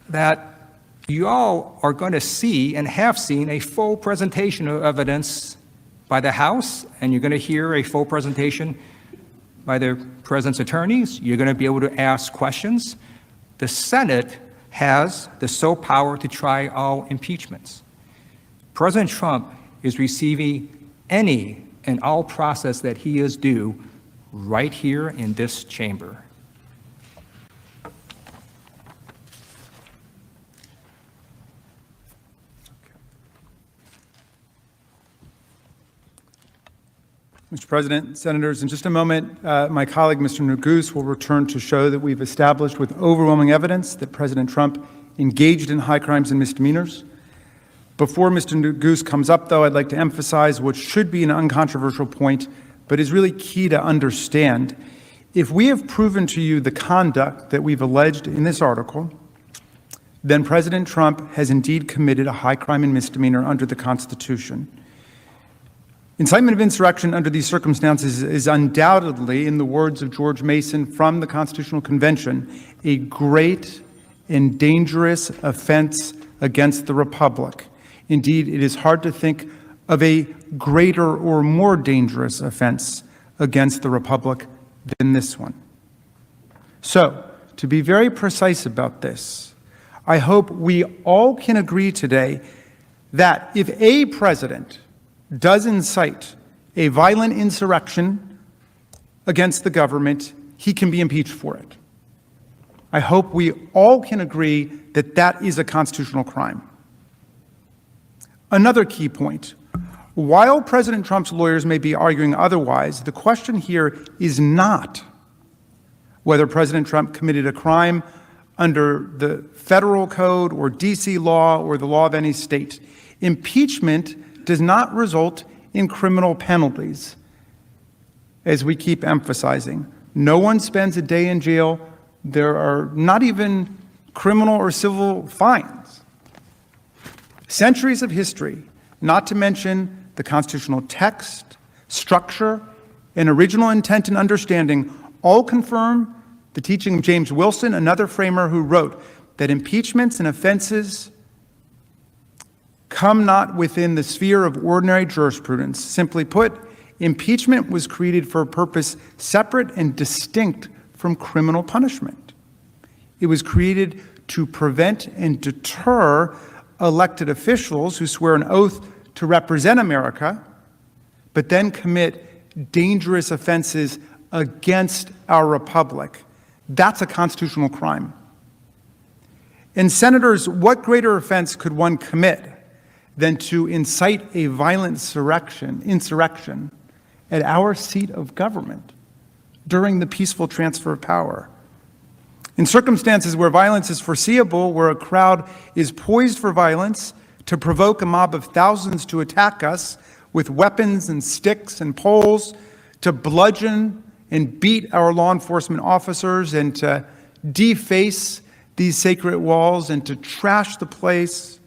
that you all are going to see and have seen a full presentation of evidence by the House, and you're going to hear a full presentation by the president's attorneys. You're going to be able to ask questions. The Senate has the sole power to try all impeachments. President Trump is receiving any and all process that he is due right here in this chamber. Mr. President, Senators, in just a moment, my colleague, Mr. Neguse, will return to show that we've established with overwhelming evidence that President Trump engaged in high crimes and misdemeanors. Before Mr. Neguse comes up, though, I'd like to emphasize what should be an uncontroversial point, but is really key to understand. If we have proven to you the conduct that we've alleged in this article, then President Trump has indeed committed a high crime and misdemeanor under the Constitution. Incitement of insurrection under these circumstances is undoubtedly, in the words of George Mason from the Constitutional Convention, a great and dangerous offense against the Republic. Indeed, it is hard to think of a greater or more dangerous offense against the Republic than this one. So, to be very precise about this, I hope we all can agree today that if a president does incite a violent insurrection against the government, he can be impeached for it. I hope we all can agree that that is a constitutional crime. Another key point. While President Trump's lawyers may be arguing otherwise, the question here is not whether President Trump committed a crime under the federal code or DC law or the law of any state. Impeachment does not result in criminal penalties, as we keep emphasizing. No one spends a day in jail. There are not even criminal or civil fines. Centuries of history, not to mention the constitutional text, structure, and original intent and understanding, all confirm the teaching of James Wilson, another framer who wrote that impeachments and offenses come not within the sphere of ordinary jurisprudence. Simply put, impeachment was created for a purpose separate and distinct from criminal punishment. It was created to prevent and deter elected officials who swear an oath to represent America, but then commit dangerous offenses against our republic. That's a constitutional crime. And senators, what greater offense could one commit than to incite a violent insurrection at our seat of government during the peaceful transfer of power? In circumstances where violence is foreseeable, where a crowd is poised for violence to provoke a mob of thousands to attack us with weapons and sticks and poles, to bludgeon and beat our law enforcement officers and to deface these sacred walls and to trash the place,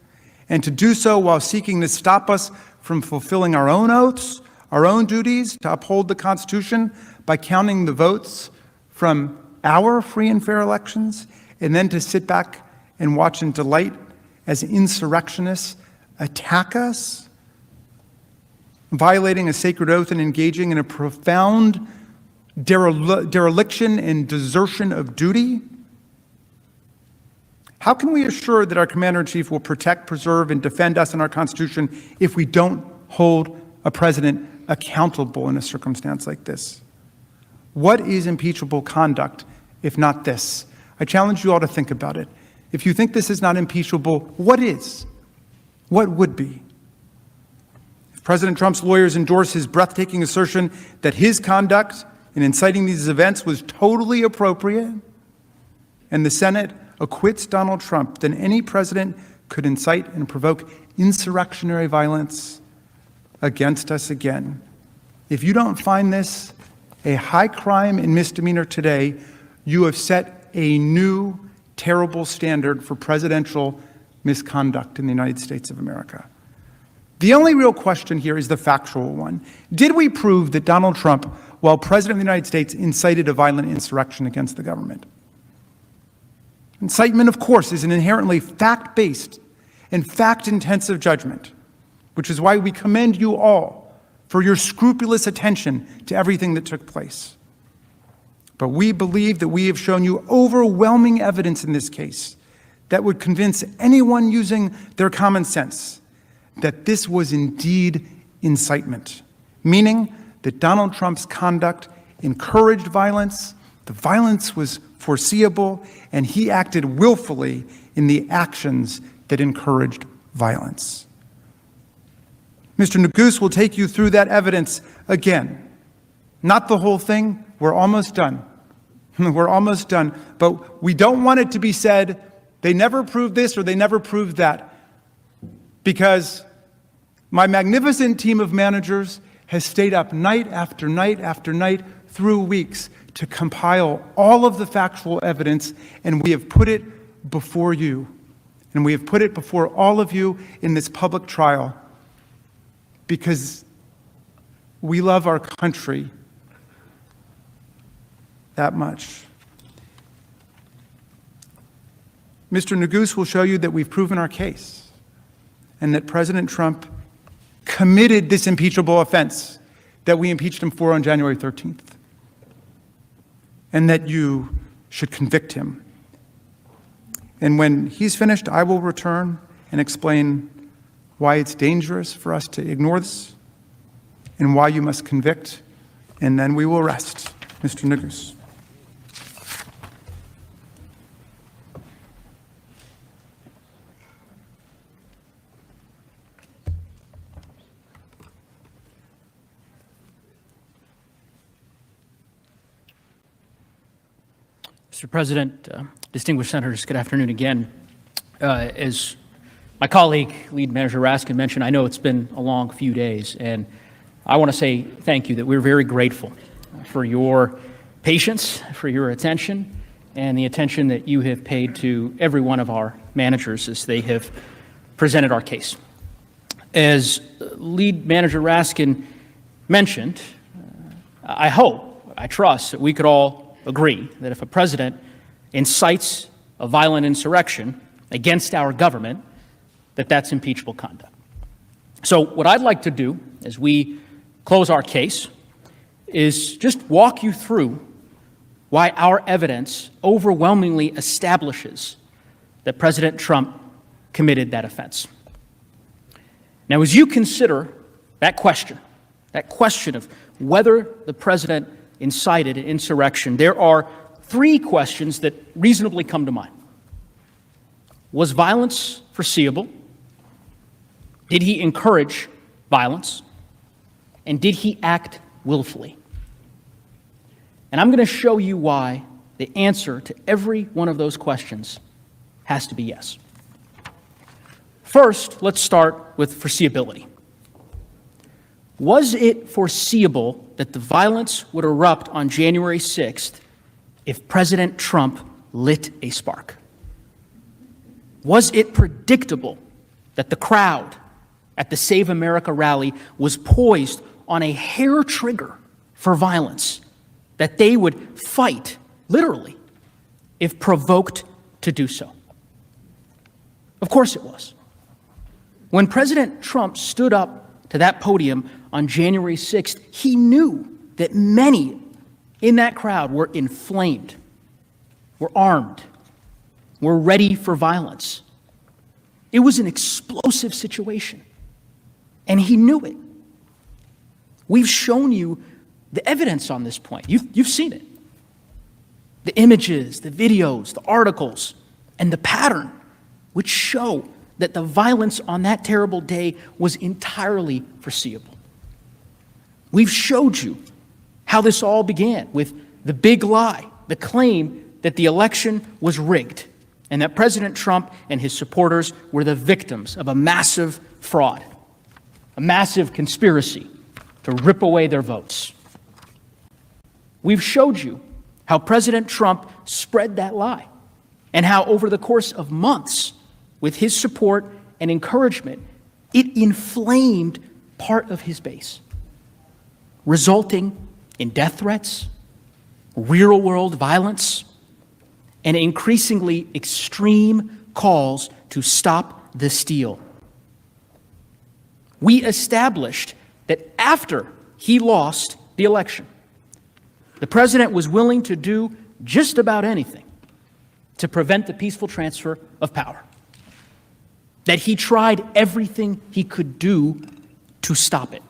and to do so while seeking to stop us from fulfilling our own oaths, our own duties to uphold the Constitution by counting the votes from our free and fair elections, and then to sit back and watch in delight as insurrectionists attack us, violating a sacred oath and engaging in a profound dereliction and desertion of duty? How can we assure that our Commander-in-Chief will protect, preserve, and defend us and our Constitution if we don't hold a president accountable in a circumstance like this? What is impeachable conduct if not this? I challenge you all to think about it. If you think this is not impeachable, what is? What would be? If President Trump's lawyers endorse his breathtaking assertion that his conduct in inciting these events was totally appropriate, and the Senate acquits Donald Trump, then any president could incite and provoke insurrectionary violence against us again. If you don't find this a high crime and misdemeanor today, you have set a new terrible standard for presidential misconduct in the United States of America. The only real question here is the factual one. Did we prove that Donald Trump, while President of the United States, incited a violent insurrection against the government? Incitement, of course, is an inherently fact-based and fact-intensive judgment, which is why we commend you all for your scrupulous attention to everything that took place. But we believe that we have shown you overwhelming evidence in this case that would convince anyone using their common sense that this was indeed incitement, meaning that Donald Trump's conduct encouraged violence, the violence was foreseeable, and he acted willfully in the actions that encouraged violence. Mr. Neguse will take you through that evidence again. Not the whole thing, we're almost done. We're almost done, but we don't want it to be said, they never proved this or they never proved that, because my magnificent team of managers has stayed up night after night after night through weeks to compile all of the factual evidence, and we have put it before you. And we have put it before all of you in this public trial because we love our country that much. Mr. Neguse will show you that we've proven our case. and that President Trump committed this impeachable offense that we impeached him for on January 13th, and that you should convict him. And when he's finished, I will return and explain why it's dangerous for us to ignore this and why you must convict, and then we will rest. Mr. Nuguse. Mr. President, distinguished senators, good afternoon again. As my colleague, Lead Manager Raskin, mentioned, I know it's been a long few days, and I want to say thank you, that we're very grateful for your patience, for your attention, and the attention that you have paid to every one of our managers as they have presented our case. As Lead Manager Raskin mentioned, I hope, I trust that we could all agree that if a president incites a violent insurrection against our government, that that's impeachable conduct. So what I'd like to do as we close our case is just walk you through why our evidence overwhelmingly establishes that President Trump committed that offense. Now, as you consider that question of whether the president incited an insurrection, there are three questions that reasonably come to mind. Was violence foreseeable? Did he encourage violence? And did he act willfully? And I'm going to show you why the answer to every one of those questions has to be yes. First, let's start with foreseeability. Was it foreseeable that the violence would erupt on January 6th if President Trump lit a spark? Was it predictable that the crowd at the Save America rally was poised on a hair trigger for violence, that they would fight, literally, if provoked to do so? Of course it was. When President Trump stood up to that podium on January 6th, he knew that many in that crowd were inflamed, were armed, were ready for violence. It was an explosive situation, and he knew it. We've shown you the evidence on this point. You've seen it. The images, the videos, the articles, and the pattern, which show that the violence on that terrible day was entirely foreseeable. We've showed you how this all began with the big lie, the claim that the election was rigged and that President Trump and his supporters were the victims of a massive fraud, a massive conspiracy to rip away their votes. We've showed you how President Trump spread that lie and how over the course of months, with his support and encouragement, it inflamed part of his base, resulting in death threats, real-world violence, and increasingly extreme calls to stop the steal. We established that after he lost the election, the president was willing to do just about anything to prevent the peaceful transfer of power, that he tried everything he could do to stop it.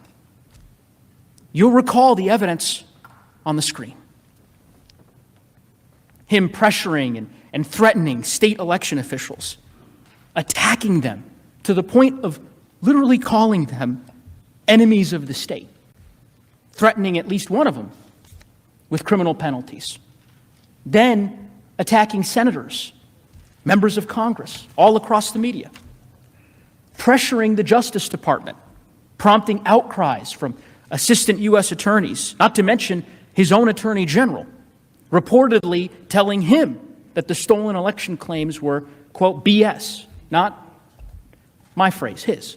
You'll recall the evidence on the screen. Him pressuring and threatening state election officials, attacking them to the point of literally calling them enemies of the state, threatening at least one of them with criminal penalties. Then attacking senators, members of Congress, all across the media, pressuring the Justice Department, prompting outcries from assistant U.S. attorneys, not to mention his own attorney general, reportedly telling him that the stolen election claims were, quote, BS, not my phrase, his.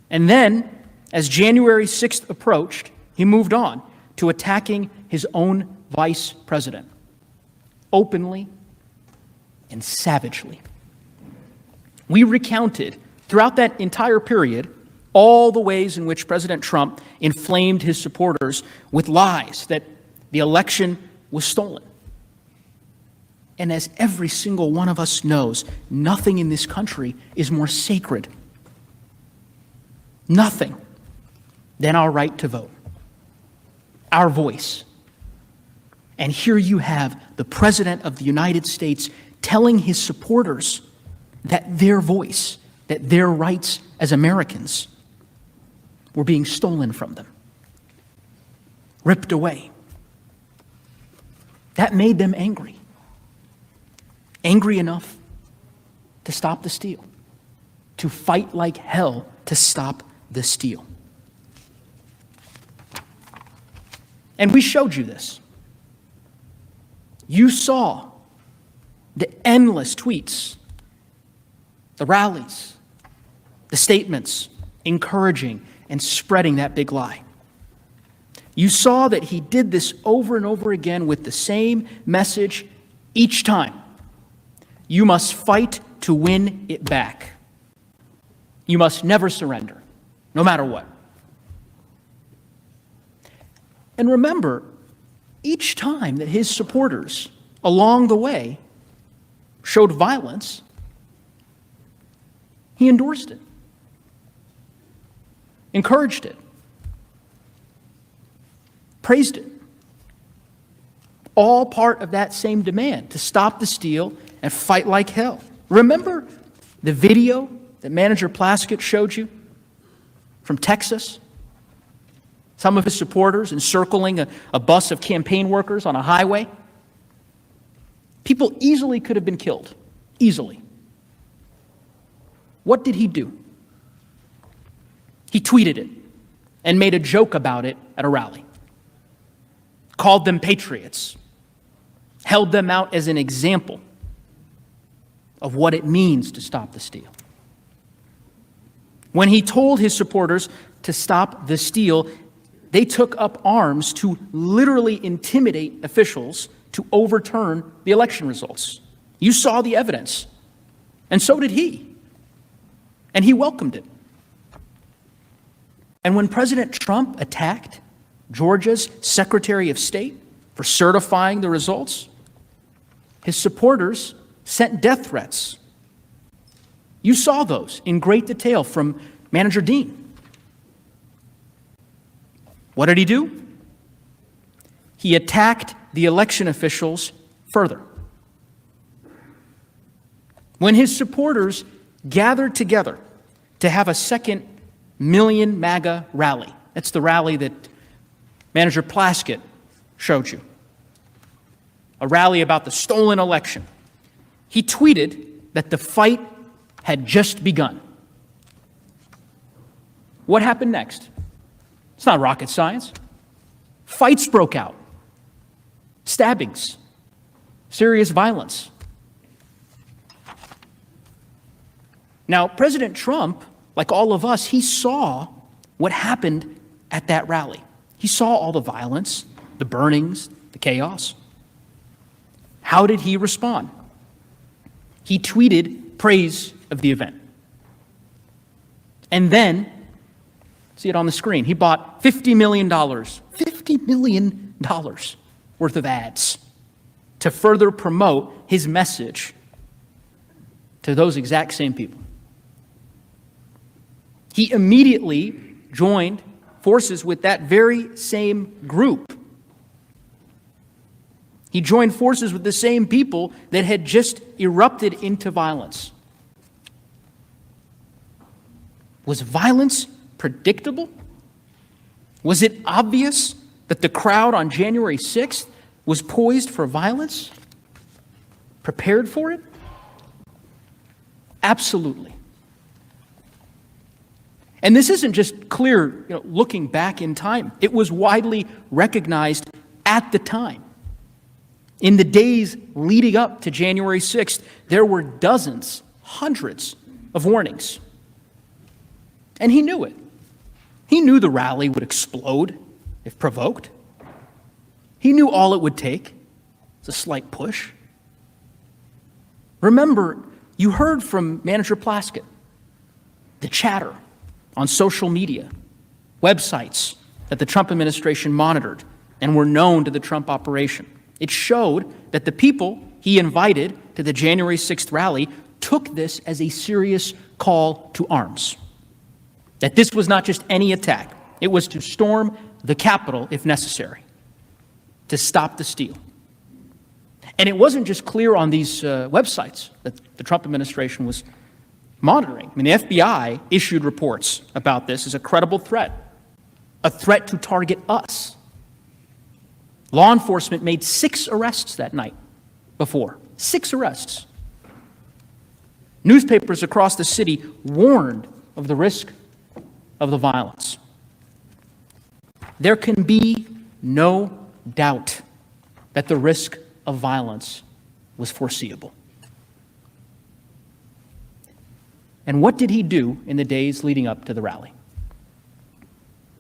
And then, as January 6th approached, he moved on to attacking his own vice president, openly and savagely. We recounted Throughout that entire period, all the ways in which President Trump inflamed his supporters with lies that the election was stolen. And as every single one of us knows, nothing in this country is more sacred, nothing, than our right to vote, our voice. And here you have the President of the United States telling his supporters that their voice, that their rights as Americans were being stolen from them, ripped away. That made them angry. Angry enough to stop the steal, to fight like hell to stop the steal. And we showed you this. You saw the endless tweets, the rallies, the statements encouraging and spreading that big lie. You saw that he did this over and over again with the same message each time. You must fight to win it back. You must never surrender, no matter what. And remember, each time that his supporters along the way showed violence, he endorsed it, encouraged it, praised it. All part of that same demand to stop the steal and fight like hell. Remember the video that Manager Plaskett showed you from Texas? Some of his supporters encircling a bus of campaign workers on a highway. People easily could have been killed. Easily. What did he do? He tweeted it and made a joke about it at a rally. Called them patriots. Held them out as an example of what it means to stop the steal. When he told his supporters to stop the steal, they took up arms to literally intimidate officials to overturn the election results. You saw the evidence, and so did he. And he welcomed it. And when President Trump attacked Georgia's Secretary of State for certifying the results, his supporters sent death threats. You saw those in great detail from Manager Dean. What did he do? He attacked the election officials further. When his supporters gathered together to have a second Million MAGA rally, that's the rally that Manager Plaskett showed you, a rally about the stolen election, he tweeted that the fight had just begun. What happened next? It's not rocket science. Fights broke out. Stabbings. Serious violence. Now, President Trump, like all of us, he saw what happened at that rally. He saw all the violence, the burnings, the chaos. How did he respond? He tweeted praise of the event. And then, see it on the screen, he bought $50 million worth of ads to further promote his message to those exact same people. He immediately joined forces with that very same group. He joined forces with the same people that had just erupted into violence. Was violence predictable? Was it obvious that the crowd on January 6th was poised for violence? Prepared for it? Absolutely. And this isn't just clear, looking back in time. It was widely recognized at the time. In the days leading up to January 6th, there were dozens, hundreds of warnings. And he knew it. He knew the rally would explode if provoked. He knew all it would take was a slight push. Remember, you heard from Manager Plaskett. the chatter on social media, websites that the Trump administration monitored and were known to the Trump operation. It showed that the people he invited to the January 6th rally took this as a serious call to arms. That this was not just any attack. It was to storm the Capitol if necessary, to stop the steal. And it wasn't just clear on these websites that the Trump administration was monitoring. I mean, the FBI issued reports about this as a credible threat, a threat to target us. Law enforcement made 6 arrests that night before. 6 arrests. Newspapers across the city warned of the risk of the violence. There can be no doubt that the risk of violence was foreseeable. And what did he do in the days leading up to the rally?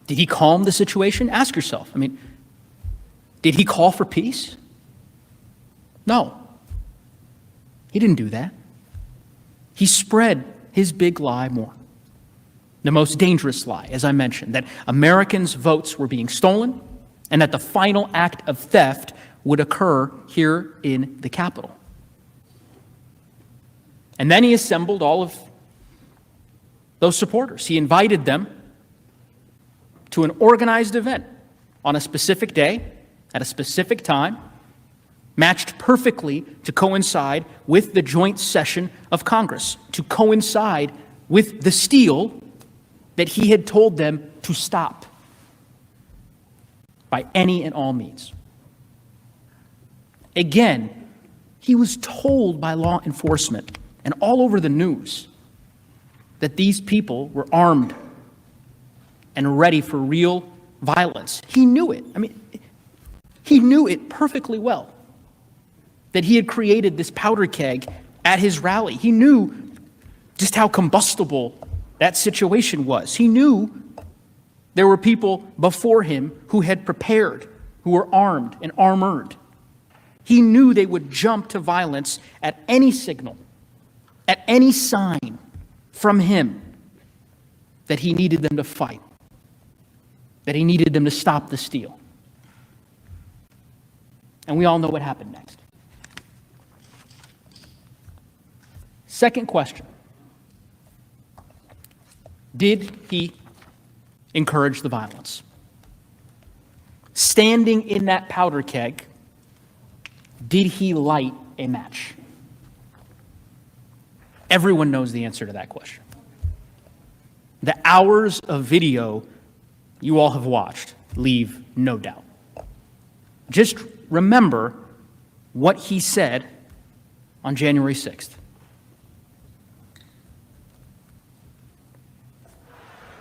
Did he calm the situation? Ask yourself. I mean, did he call for peace? No. He didn't do that. He spread his big lie more. The most dangerous lie, as I mentioned, that Americans' votes were being stolen and that the final act of theft would occur here in the Capitol. And then he assembled all of those supporters. He invited them to an organized event on a specific day, at a specific time, matched perfectly to coincide with the joint session of Congress, to coincide with the steal that he had told them to stop by any and all means. Again, he was told by law enforcement and all over the news that these people were armed and ready for real violence. He knew it. I mean, he knew it perfectly well, that he had created this powder keg at his rally. He knew just how combustible that situation was. He knew there were people before him who had prepared, who were armed and armored. He knew they would jump to violence at any signal, at any sign from him that he needed them to fight, that he needed them to stop the steal. And we all know what happened next. Second question. Did he encourage the violence? Standing in that powder keg, did he light a match? Everyone knows the answer to that question. The hours of video you all have watched leave no doubt. Just remember what he said on January 6th.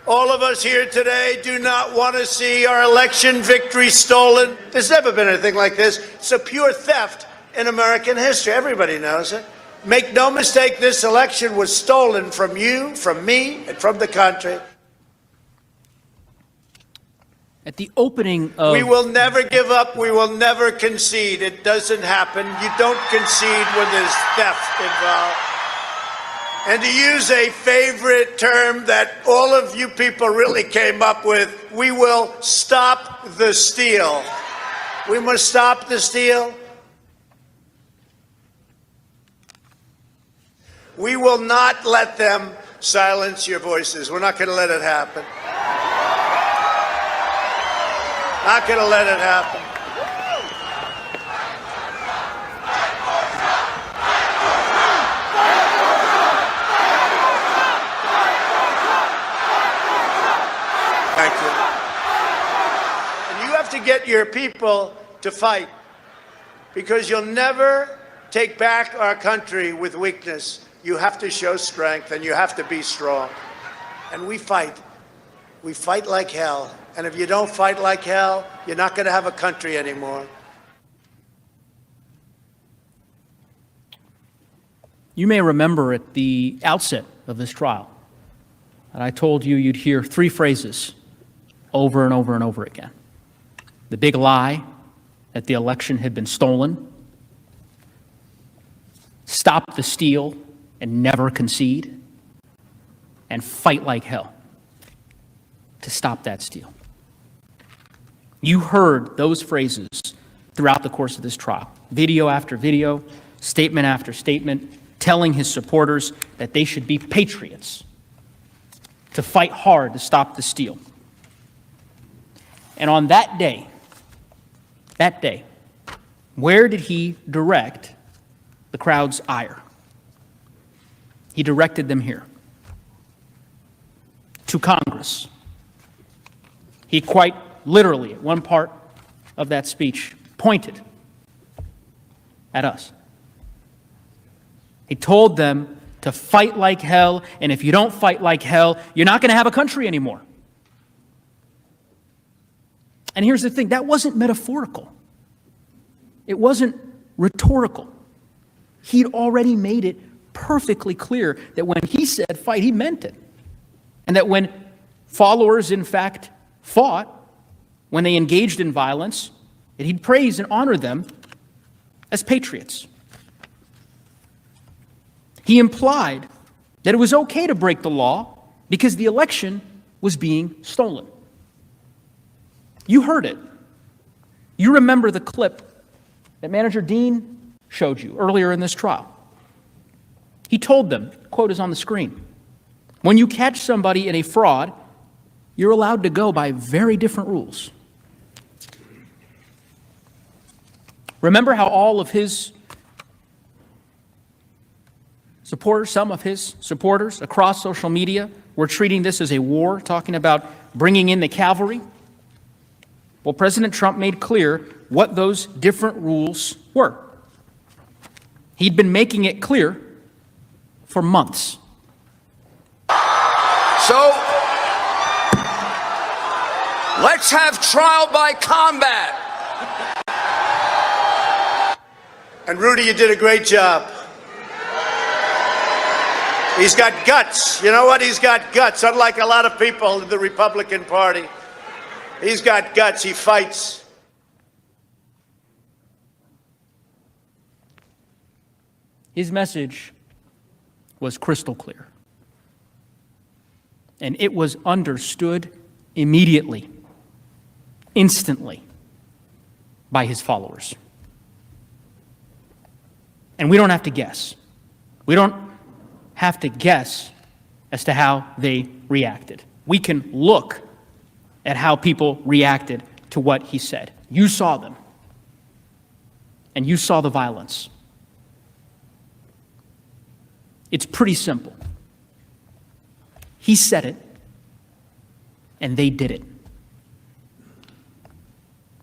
All of us here today do not want to see our election victory stolen. There's never been anything like this. It's a pure theft in American history. Everybody knows it. Make no mistake, this election was stolen from you, from me, and from the country. At the opening of... We will never give up. We will never concede. It doesn't happen. You don't concede when there's theft involved. And to use a favorite term that all of you people really came up with, we will stop the steal. We must stop the steal. We will not let them silence your voices. We're not going to let it happen. Not going to let it happen. Thank you. And you have to get your people to fight, because you'll never take back our country with weakness. You have to show strength, and you have to be strong. And we fight. We fight like hell. And if you don't fight like hell, you're not going to have a country anymore. You may remember at the outset of this trial that I told you you'd hear 3 phrases over and over and over again. The big lie that the election had been stolen, stop the steal and never concede, and fight like hell to stop that steal. You heard those phrases throughout the course of this trial, video after video, statement after statement, telling his supporters that they should be patriots, to fight hard to stop the steal. And on that day, where did he direct the crowd's ire? He directed them here, to Congress. He quite literally, at one part of that speech, pointed at us. He told them to fight like hell, and if you don't fight like hell, you're not going to have a country anymore. And here's the thing, that wasn't metaphorical. It wasn't rhetorical. He'd already made it perfectly clear that when he said fight, he meant it. And that when followers, in fact, fought, when they engaged in violence, that he'd praise and honor them as patriots. He implied that it was okay to break the law because the election was being stolen. You heard it. You remember the clip that Manager Dean showed you earlier in this trial. He told them, quote is on the screen, when you catch somebody in a fraud, you're allowed to go by very different rules. Remember how all of his supporters, some of his supporters across social media were treating this as a war, talking about bringing in the cavalry? Well, President Trump made clear what those different rules were. He'd been making it clear for months. So, let's have trial by combat. And Rudy, you did a great job. He's got guts. You know what? He's got guts. Unlike a lot of people in the Republican Party, he's got guts. He fights. His message was crystal clear. And it was understood immediately, instantly, by his followers. And we don't have to guess. We don't have to guess as to how they reacted. We can look at how people reacted to what he said. You saw them. And you saw the violence. It's pretty simple. He said it, and they did it.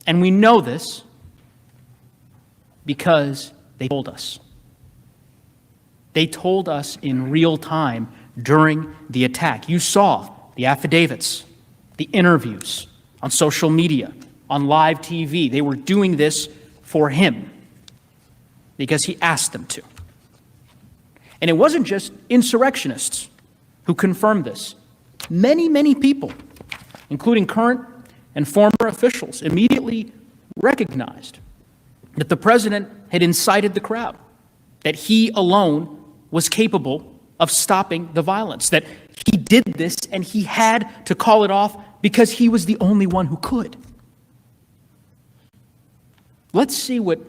And we know this because they told us. They told us in real time during the attack. You saw the affidavits, the interviews on social media, on live TV. They were doing this for him because he asked them to. And it wasn't just insurrectionists who confirmed this. Many, many people, including current and former officials, immediately recognized that the president had incited the crowd, that he alone was capable of stopping the violence, that he did this and he had to call it off because he was the only one who could. Let's see what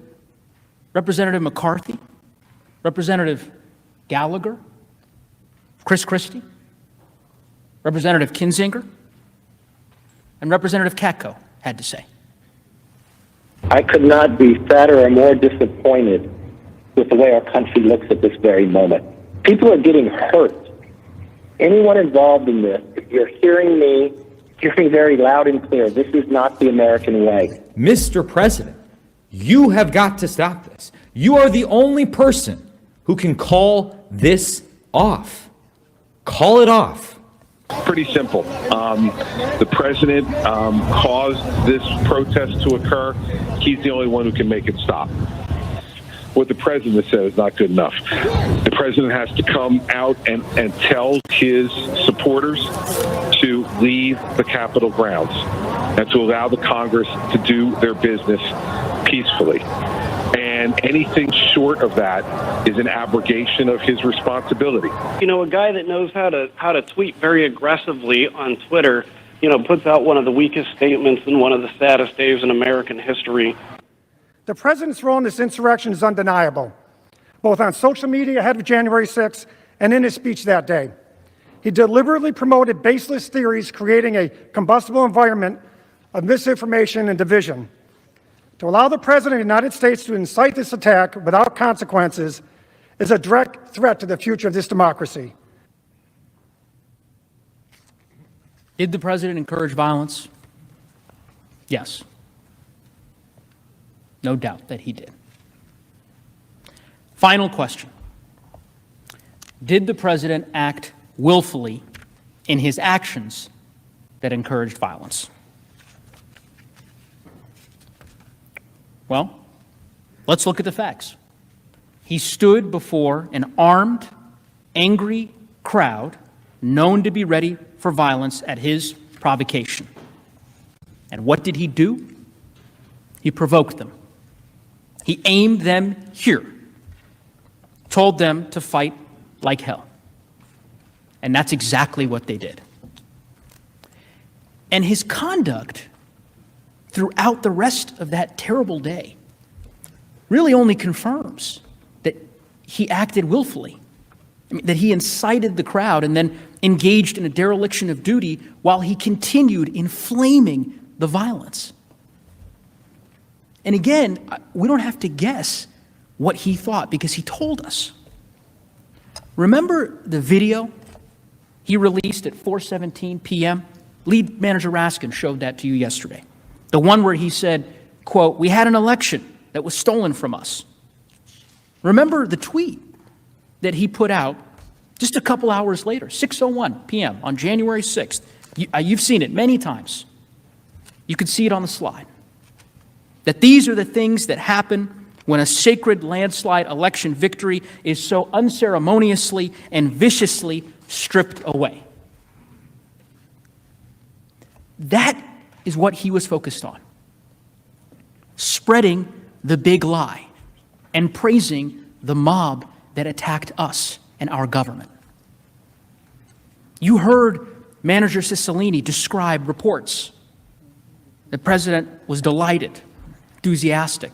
Representative McCarthy, Representative Gallagher, Chris Christie, Representative Kinzinger, and Representative Katko had to say. I could not be sadder or more disappointed with the way our country looks at this very moment. People are getting hurt. Anyone involved in this, if you're hearing me, hear me very loud and clear. This is not the American way. Mr. President, you have got to stop this. You are the only person who can call this off. Call it off. Pretty simple. The president caused this protest to occur. He's the only one who can make it stop. What the president said is not good enough. The president has to come out and tell his supporters to leave the Capitol grounds and to allow the Congress to do their business peacefully. And anything short of that is an abrogation of his responsibility. You know, a guy that knows how to tweet very aggressively on Twitter, you know, puts out one of the weakest statements in one of the saddest days in American history. The president's role in this insurrection is undeniable, both on social media ahead of January 6th and in his speech that day. He deliberately promoted baseless theories, creating a combustible environment of misinformation and division. To allow the President of the United States to incite this attack without consequences is a direct threat to the future of this democracy. Did the president encourage violence? Yes. No doubt that he did. Final question. Did the president act willfully in his actions that encouraged violence? Well, let's look at the facts. He stood before an armed, angry crowd known to be ready for violence at his provocation. And what did he do? He provoked them. He aimed them here, told them to fight like hell. And that's exactly what they did. And his conduct throughout the rest of that terrible day really only confirms that he acted willfully. I mean, that he incited the crowd and then engaged in a dereliction of duty while he continued inflaming the violence. And again, we don't have to guess what he thought because he told us. Remember the video he released at 4:17 p.m.? Lead manager Raskin showed that to you yesterday. The one where he said, quote, "We had an election that was stolen from us." Remember the tweet that he put out just a couple hours later, 6:01 p.m. on January 6th. You've seen it many times. You could see it on the slide. That these are the things that happen when a sacred landslide election victory is so unceremoniously and viciously stripped away. That is what he was focused on. Spreading the big lie and praising the mob that attacked us and our government. You heard Manager Cicilline describe reports. The president was delighted, enthusiastic,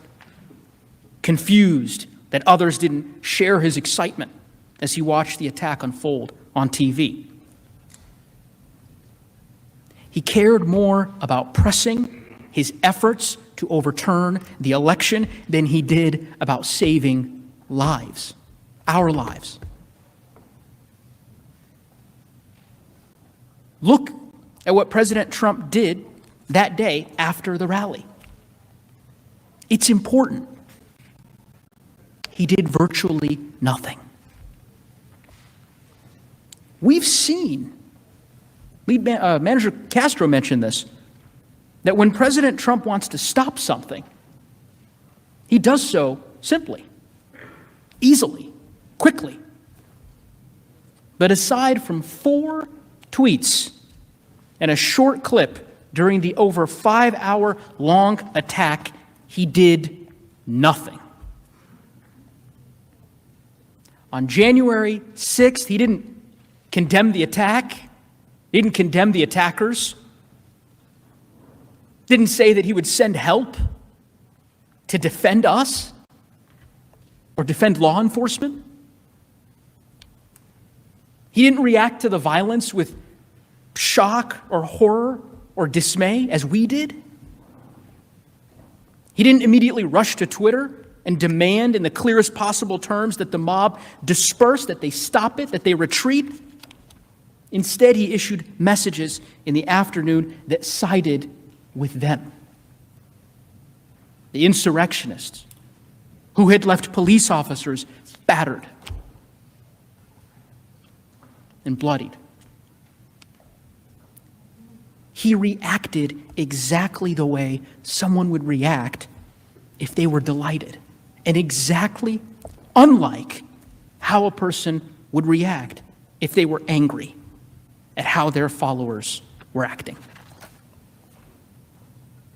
confused that others didn't share his excitement as he watched the attack unfold on TV. He cared more about pressing his efforts to overturn the election than he did about saving lives, our lives. Look at what President Trump did that day after the rally. It's important. He did virtually nothing. We've seen, Manager Castro mentioned this, that when President Trump wants to stop something, he does so simply, easily, quickly. But aside from 4 tweets and a short clip during the over 5-hour-long attack, he did nothing. On January 6th, he didn't condemn the attack, he didn't condemn the attackers, didn't say that he would send help to defend us or defend law enforcement. He didn't react to the violence with shock or horror or dismay as we did. He didn't immediately rush to Twitter and demand in the clearest possible terms that the mob disperse, that they stop it, that they retreat. Instead, he issued messages in the afternoon that sided with them. The insurrectionists who had left police officers battered and bloodied. He reacted exactly the way someone would react if they were delighted, and exactly unlike how a person would react if they were angry at how their followers were acting.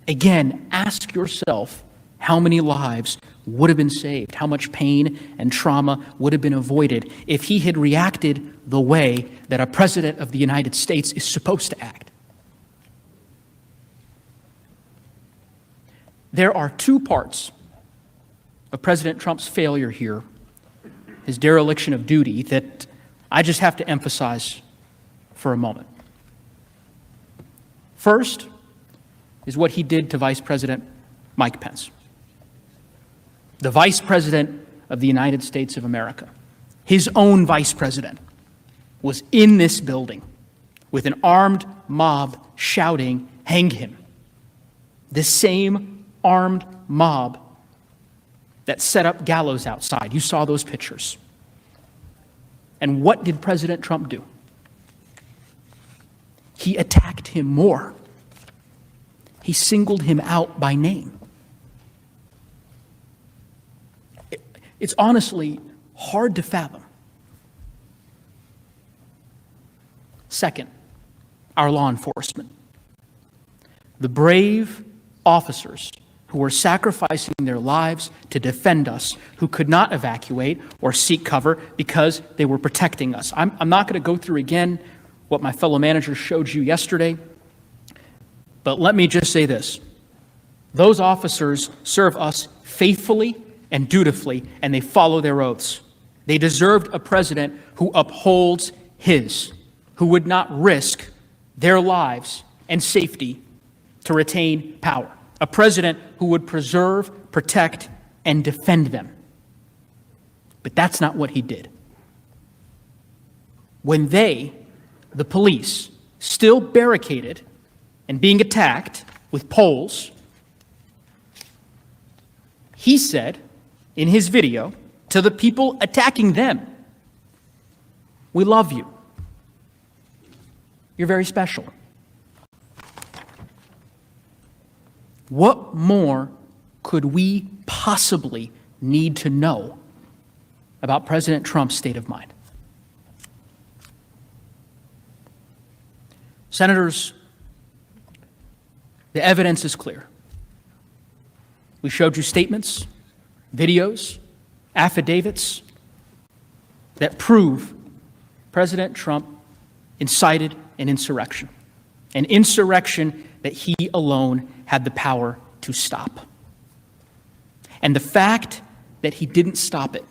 Again, ask yourself how many lives would have been saved, how much pain and trauma would have been avoided if he had reacted the way that a president of the United States is supposed to act. There are two parts of President Trump's failure here, his dereliction of duty, that I just have to emphasize for a moment. First is what he did to Vice President Mike Pence, the Vice President of the United States of America. His own Vice President was in this building with an armed mob shouting, "Hang him." The same armed mob that set up gallows outside. You saw those pictures. And what did President Trump do? He attacked him more. He singled him out by name. It's honestly hard to fathom. Second, our law enforcement. The brave officers who were sacrificing their lives to defend us, who could not evacuate or seek cover because they were protecting us. I'm not going to go through again what my fellow managers showed you yesterday, but let me just say this. Those officers serve us faithfully and dutifully, and they follow their oaths. They deserved a president who upholds his, who would not risk their lives and safety to retain power. A president who would preserve, protect, and defend them. But that's not what he did. When they, the police, still barricaded and being attacked with poles, he said in his video to the people attacking them, "We love you. You're very special." What more could we possibly need to know about President Trump's state of mind? Senators, the evidence is clear. We showed you statements, videos, affidavits that prove President Trump incited an insurrection that he alone had the power to stop. And the fact that he didn't stop it,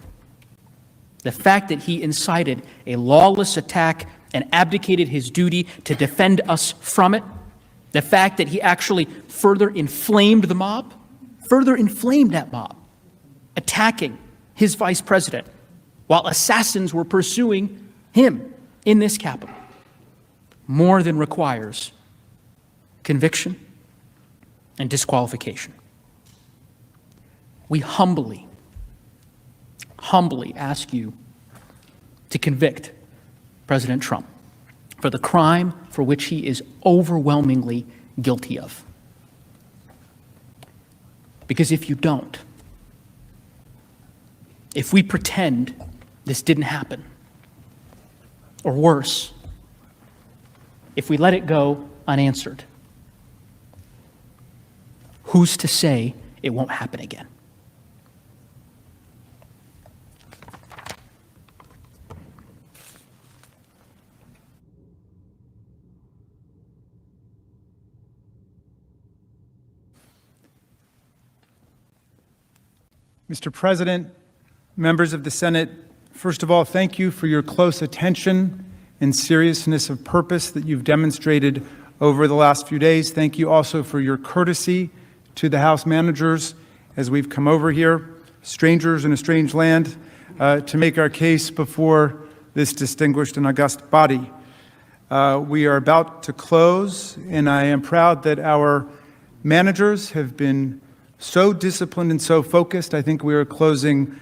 the fact that he incited a lawless attack and abdicated his duty to defend us from it, the fact that he actually further inflamed that mob, attacking his vice president while assassins were pursuing him in this Capitol, more than requires conviction and disqualification. We humbly ask you to convict President Trump for the crime for which he is overwhelmingly guilty of. Because if you don't, if we pretend this didn't happen, or worse, if we let it go unanswered, who's to say it won't happen again? Mr. President, members of the Senate, first of all, thank you for your close attention and seriousness of purpose that you've demonstrated over the last few days. Thank you also for your courtesy to the House managers as we've come over here, strangers in a strange land, to make our case before this distinguished and august body. We are about to close, and I am proud that our managers have been so disciplined and so focused. I think we are closing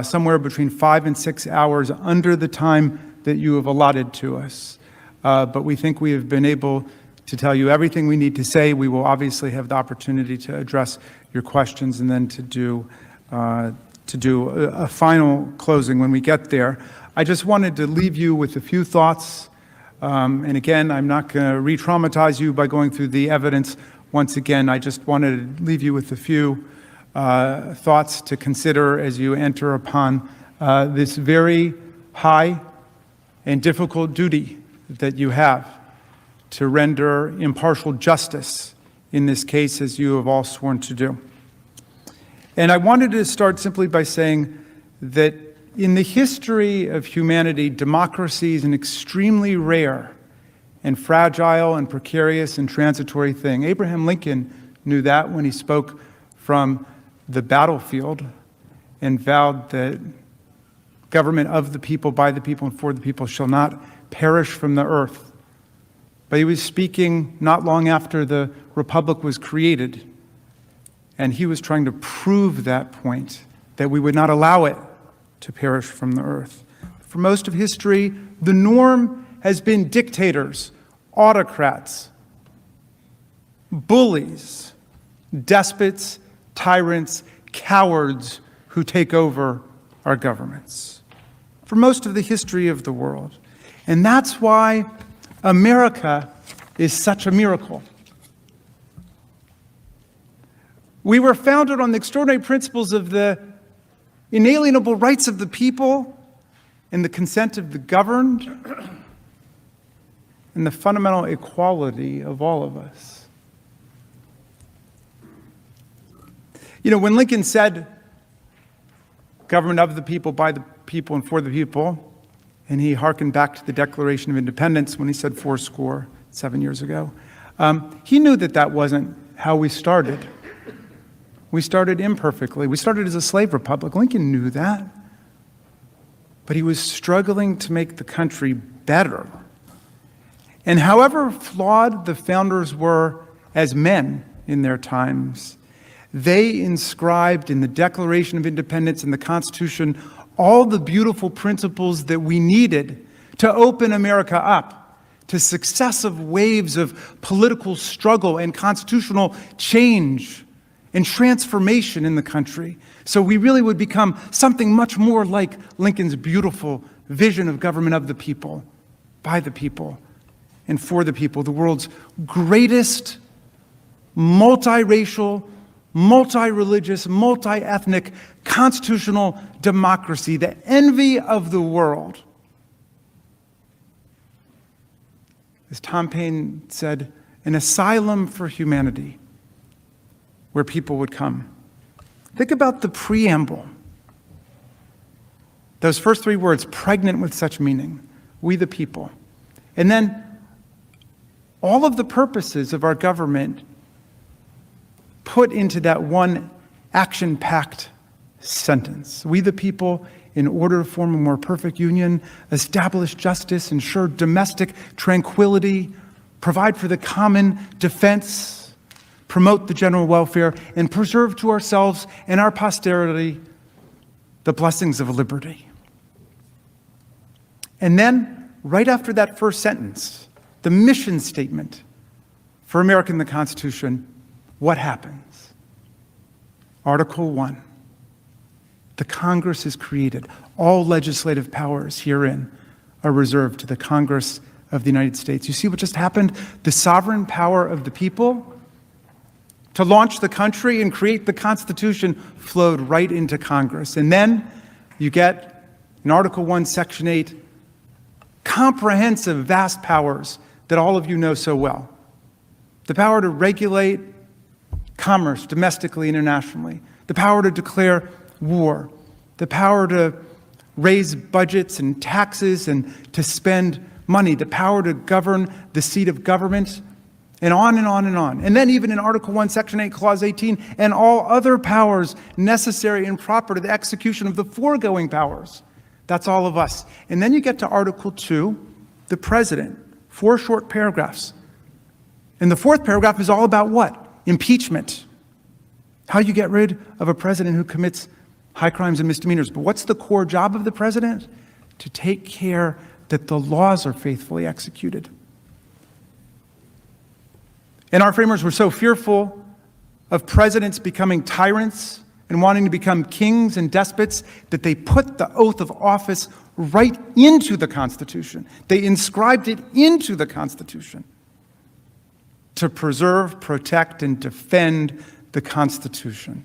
somewhere between 5 and 6 hours under the time that you have allotted to us. But we think we have been able to tell you everything we need to say. We will obviously have the opportunity to address your questions and then to do a final closing when we get there. I just wanted to leave you with a few thoughts. And again, I'm not going to re-traumatize you by going through the evidence once again. I just wanted to leave you with a few. thoughts to consider as you enter upon this very high and difficult duty that you have to render impartial justice in this case, as you have all sworn to do. And I wanted to start simply by saying that in the history of humanity, democracy is an extremely rare and fragile and precarious and transitory thing. Abraham Lincoln knew that when he spoke from the battlefield and vowed that government of the people, by the people, and for the people shall not perish from the earth. But he was speaking not long after the Republic was created, and he was trying to prove that point, that we would not allow it to perish from the earth. For most of history, the norm has been dictators, autocrats, bullies, despots, tyrants, cowards who take over our governments. For most of the history of the world. And that's why America is such a miracle. We were founded on the extraordinary principles of the inalienable rights of the people and the consent of the governed and the fundamental equality of all of us. You know, when Lincoln said, government of the people, by the people, and for the people, and he hearkened back to the Declaration of Independence when he said 7 years ago, he knew that that wasn't how we started. We started imperfectly. We started as a slave republic. Lincoln knew that. But he was struggling to make the country better. And however flawed the founders were as men in their times, they inscribed in the Declaration of Independence and the Constitution all the beautiful principles that we needed to open America up to successive waves of political struggle and constitutional change and transformation in the country. So we really would become something much more like Lincoln's beautiful vision of government of the people, by the people, and for the people, the world's greatest multiracial, multi-religious, multi-ethnic constitutional democracy, the envy of the world. As Tom Paine said, an asylum for humanity where people would come. Think about the preamble. Those first three words, pregnant with such meaning, we the people. And then all of the purposes of our government put into that one action-packed sentence. We the people, in order to form a more perfect union, establish justice, ensure domestic tranquility, provide for the common defense, promote the general welfare, and preserve to ourselves and our posterity the blessings of liberty. And then, right after that first sentence, the mission statement for America in the Constitution, what happens? Article 1. The Congress is created. All legislative powers herein are reserved to the Congress of the United States. You see what just happened? The sovereign power of the people to launch the country and create the Constitution flowed right into Congress. And then you get, in Article 1, Section 8, comprehensive, vast powers that all of you know so well. The power to regulate commerce domestically and internationally, the power to declare war, the power to raise budgets and taxes and to spend money, the power to govern the seat of government, and on and on and on. And then even in Article 1, Section 8, Clause 18, and all other powers necessary and proper to the execution of the foregoing powers. That's all of us. And then you get to Article 2, the President, 4 short paragraphs. And the 4th paragraph is all about what? Impeachment. How you get rid of a president who commits high crimes and misdemeanors. But what's the core job of the president? To take care that the laws are faithfully executed. And our framers were so fearful of presidents becoming tyrants and wanting to become kings and despots that they put the oath of office right into the Constitution. They inscribed it into the Constitution to preserve, protect, and defend the Constitution.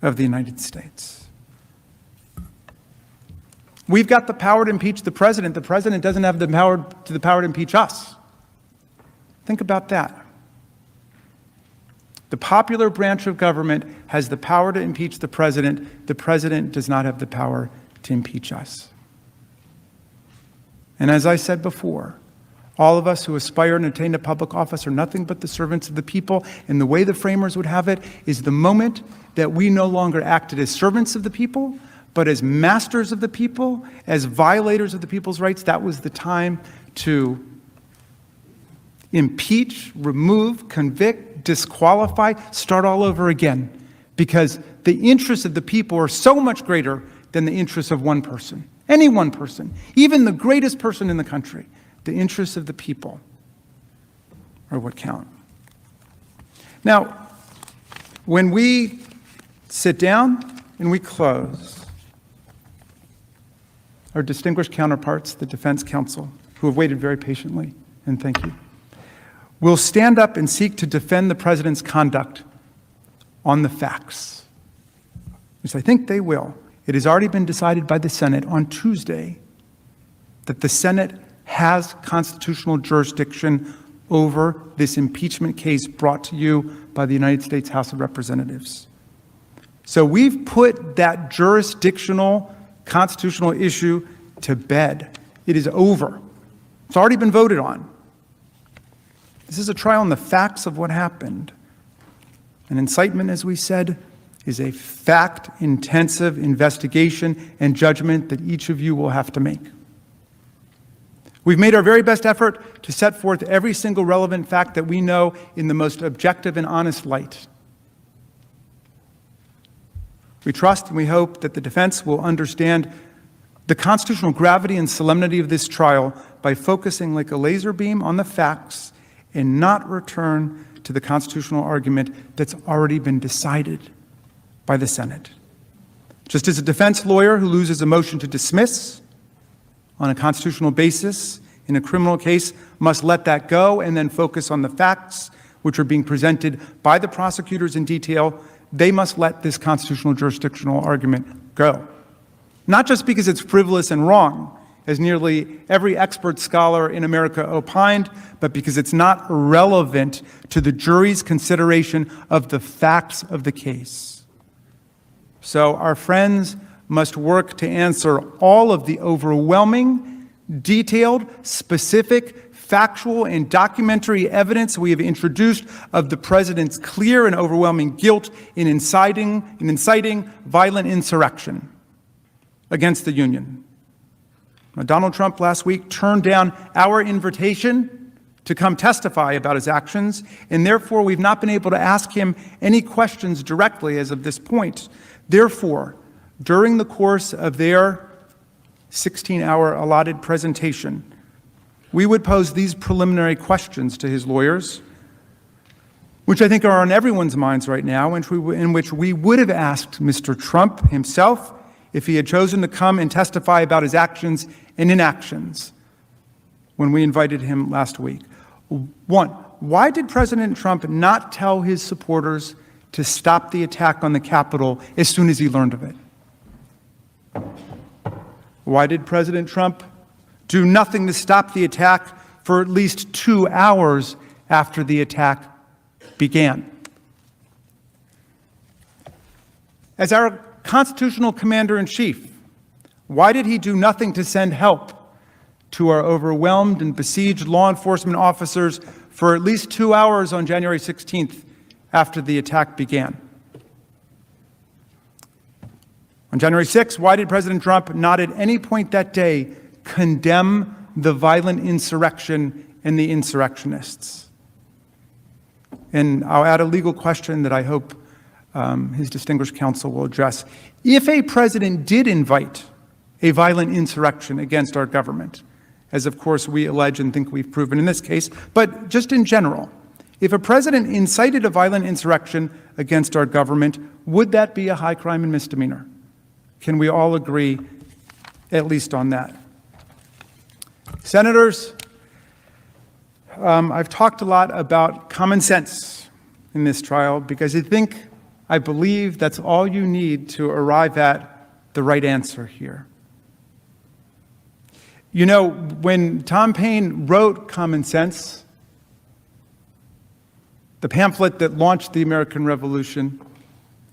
of the United States. We've got the power to impeach the president. The president doesn't have the power to impeach us. Think about that. The popular branch of government has the power to impeach the president. The president does not have the power to impeach us. And as I said before, all of us who aspire and attain to public office are nothing but the servants of the people. And the way the framers would have it is the moment that we no longer acted as servants of the people, but as masters of the people, as violators of the people's rights, that was the time to impeach, remove, convict, disqualify, start all over again. Because the interests of the people are so much greater than the interests of one person. Any one person, even the greatest person in the country. The interests of the people are what count. Now, when we sit down and we close, our distinguished counterparts, the defense counsel, who have waited very patiently, and thank you, will stand up and seek to defend the president's conduct on the facts, which I think they will. It has already been decided by the Senate on Tuesday that the Senate has constitutional jurisdiction over this impeachment case brought to you by the United States House of Representatives. So we've put that jurisdictional constitutional issue to bed. It is over. It's already been voted on. This is a trial on the facts of what happened. An incitement, as we said, is a fact-intensive investigation and judgment that each of you will have to make. We've made our very best effort to set forth every single relevant fact that we know in the most objective and honest light. We trust and we hope that the defense will understand the constitutional gravity and solemnity of this trial by focusing like a laser beam on the facts and not return to the constitutional argument that's already been decided by the Senate. Just as a defense lawyer who loses a motion to dismiss on a constitutional basis in a criminal case must let that go and then focus on the facts which are being presented by the prosecutors in detail, they must let this constitutional jurisdictional argument go. Not just because it's frivolous and wrong, as nearly every expert scholar in America opined, but because it's not relevant to the jury's consideration of the facts of the case. So our friends must work to answer all of the overwhelming, detailed, specific, factual, and documentary evidence we have introduced of the president's clear and overwhelming guilt in inciting violent insurrection against the Union. Now, Donald Trump last week turned down our invitation to come testify about his actions, and therefore we've not been able to ask him any questions directly as of this point. Therefore, during the course of their 16-hour allotted presentation, we would pose these preliminary questions to his lawyers, which I think are on everyone's minds right now, in which we would have asked Mr. Trump himself if he had chosen to come and testify about his actions and inactions when we invited him last week. One, why did President Trump not tell his supporters to stop the attack on the Capitol as soon as he learned of it? Why did President Trump do nothing to stop the attack for at least 2 hours after the attack began? As our constitutional commander-in-chief, why did he do nothing to send help to our overwhelmed and besieged law enforcement officers for at least 2 hours on January 16th after the attack began? On January 6th, why did President Trump not at any point that day condemn the violent insurrection and the insurrectionists? And I'll add a legal question that I hope his distinguished counsel will address. If a president did invite a violent insurrection against our government, as of course we allege and think we've proven in this case, but just in general, if a president incited a violent insurrection against our government, would that be a high crime and misdemeanor? Can we all agree at least on that? Senators, I've talked a lot about common sense in this trial because I think I believe that's all you need to arrive at the right answer here. You know, when Tom Paine wrote Common Sense, the pamphlet that launched the American Revolution,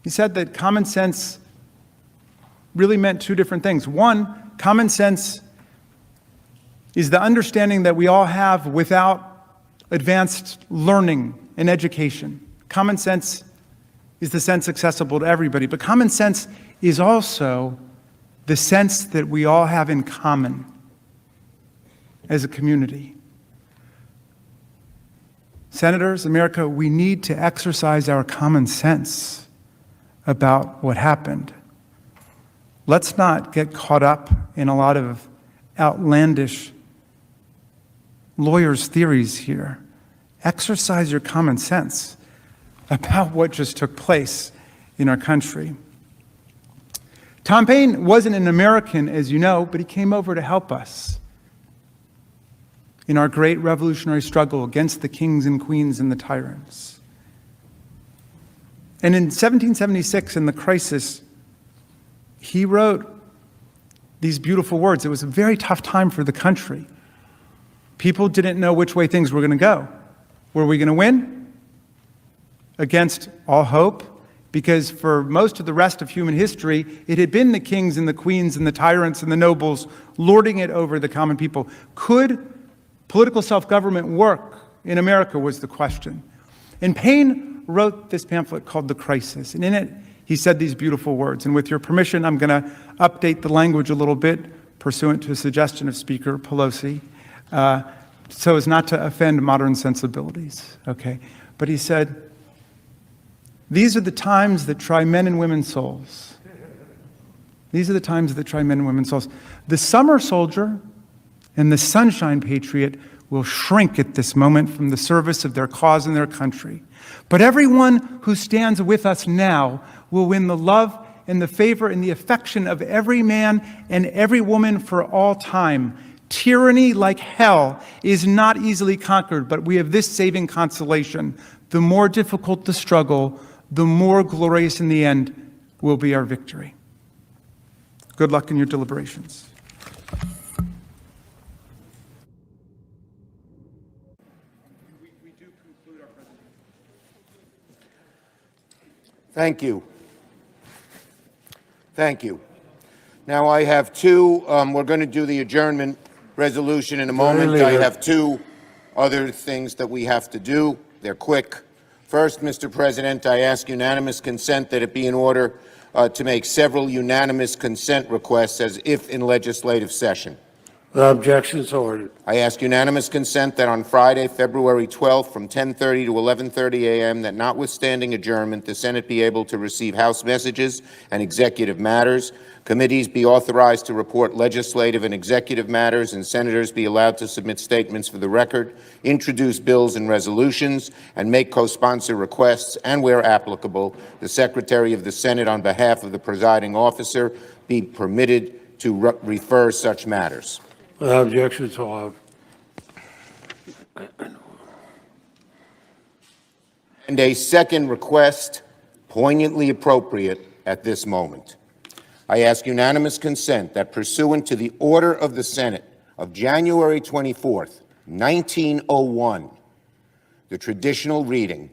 he said that common sense really meant two different things. One, common sense is the understanding that we all have without advanced learning and education. Common sense is the sense accessible to everybody, but common sense is also the sense that we all have in common as a community. Senators, America, we need to exercise our common sense about what happened. Let's not get caught up in a lot of outlandish lawyers' theories here. Exercise your common sense about what just took place in our country. Tom Paine wasn't an American, as you know, but he came over to help us in our great revolutionary struggle against the kings and queens and the tyrants. And in 1776, in the crisis, he wrote these beautiful words. It was a very tough time for the country. People didn't know which way things were going to go. Were we going to win? Against all hope? Because for most of the rest of human history, it had been the kings and the queens and the tyrants and the nobles lording it over the common people. Could political self-government work in America was the question. And Paine wrote this pamphlet called The Crisis, and in it he said these beautiful words. And with your permission, I'm going to update the language a little bit, pursuant to a suggestion of Speaker Pelosi, so as not to offend modern sensibilities, okay? But he said, these are the times that try men and women's souls. These are the times that try men and women's souls. The summer soldier and the sunshine patriot will shrink at this moment from the service of their cause and their country. But everyone who stands with us now will win the love and the favor and the affection of every man and every woman for all time. Tyranny, like hell, is not easily conquered, but we have this saving consolation. The more difficult the struggle, the more glorious in the end will be our victory. Good luck in your deliberations. Thank you. Thank you. Now I have two, we're going to do the adjournment resolution in a moment. I have two other things that we have to do. They're quick. First, Mr. President, I ask unanimous consent that it be in order to make several unanimous consent requests as if in legislative session. The objection is ordered. I ask unanimous consent that on Friday, February 12th, from 10:30 to 11:30 a.m., that notwithstanding adjournment, the Senate be able to receive House messages and executive matters, committees be authorized to report legislative and executive matters, and senators be allowed to submit statements for the record, introduce bills and resolutions, and make co-sponsor requests, and where applicable, the Secretary of the Senate, on behalf of the presiding officer, be permitted to refer such matters. Objection is allowed. And a second request, poignantly appropriate at this moment. I ask unanimous consent that pursuant to the order of the Senate of January 24th, 1901, the traditional reading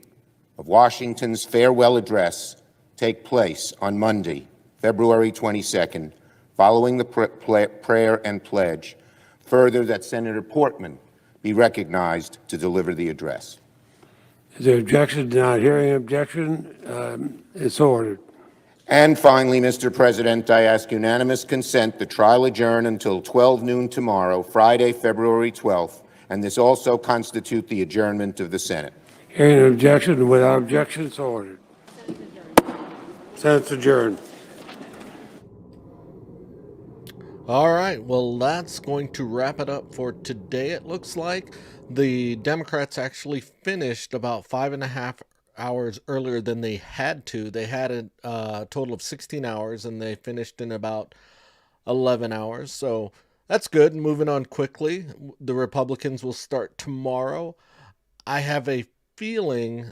of Washington's farewell address take place on Monday, February 22nd, following the prayer and pledge. Further, that Senator Portman be recognized to deliver the address. Is there objection? Not hearing objection, it's ordered. And finally, Mr. President, I ask unanimous consent the trial adjourn until 12 noon tomorrow, Friday, February 12th, and this also constitute the adjournment of the Senate. Hearing an objection, without objection, it's ordered. Senate's adjourned. All right, well, that's going to wrap it up for today. It looks like the Democrats actually finished about 5.5 hours earlier than they had to. They had a total of 16 hours, and they finished in about 11 hours. So that's good. Moving on quickly. The Republicans will start tomorrow. I have a feeling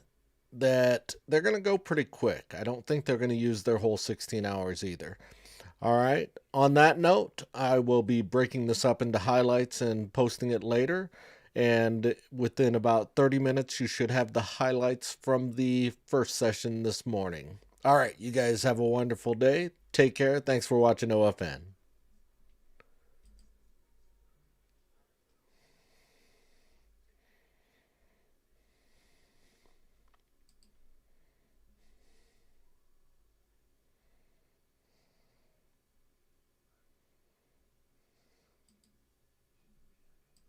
that they're going to go pretty quick. I don't think they're going to use their whole 16 hours either. All right. On that note, I will be breaking this up into highlights and posting it later. And within about 30 minutes, you should have the highlights from the first session this morning. All right. You guys have a wonderful day. Take care. Thanks for watching OFN.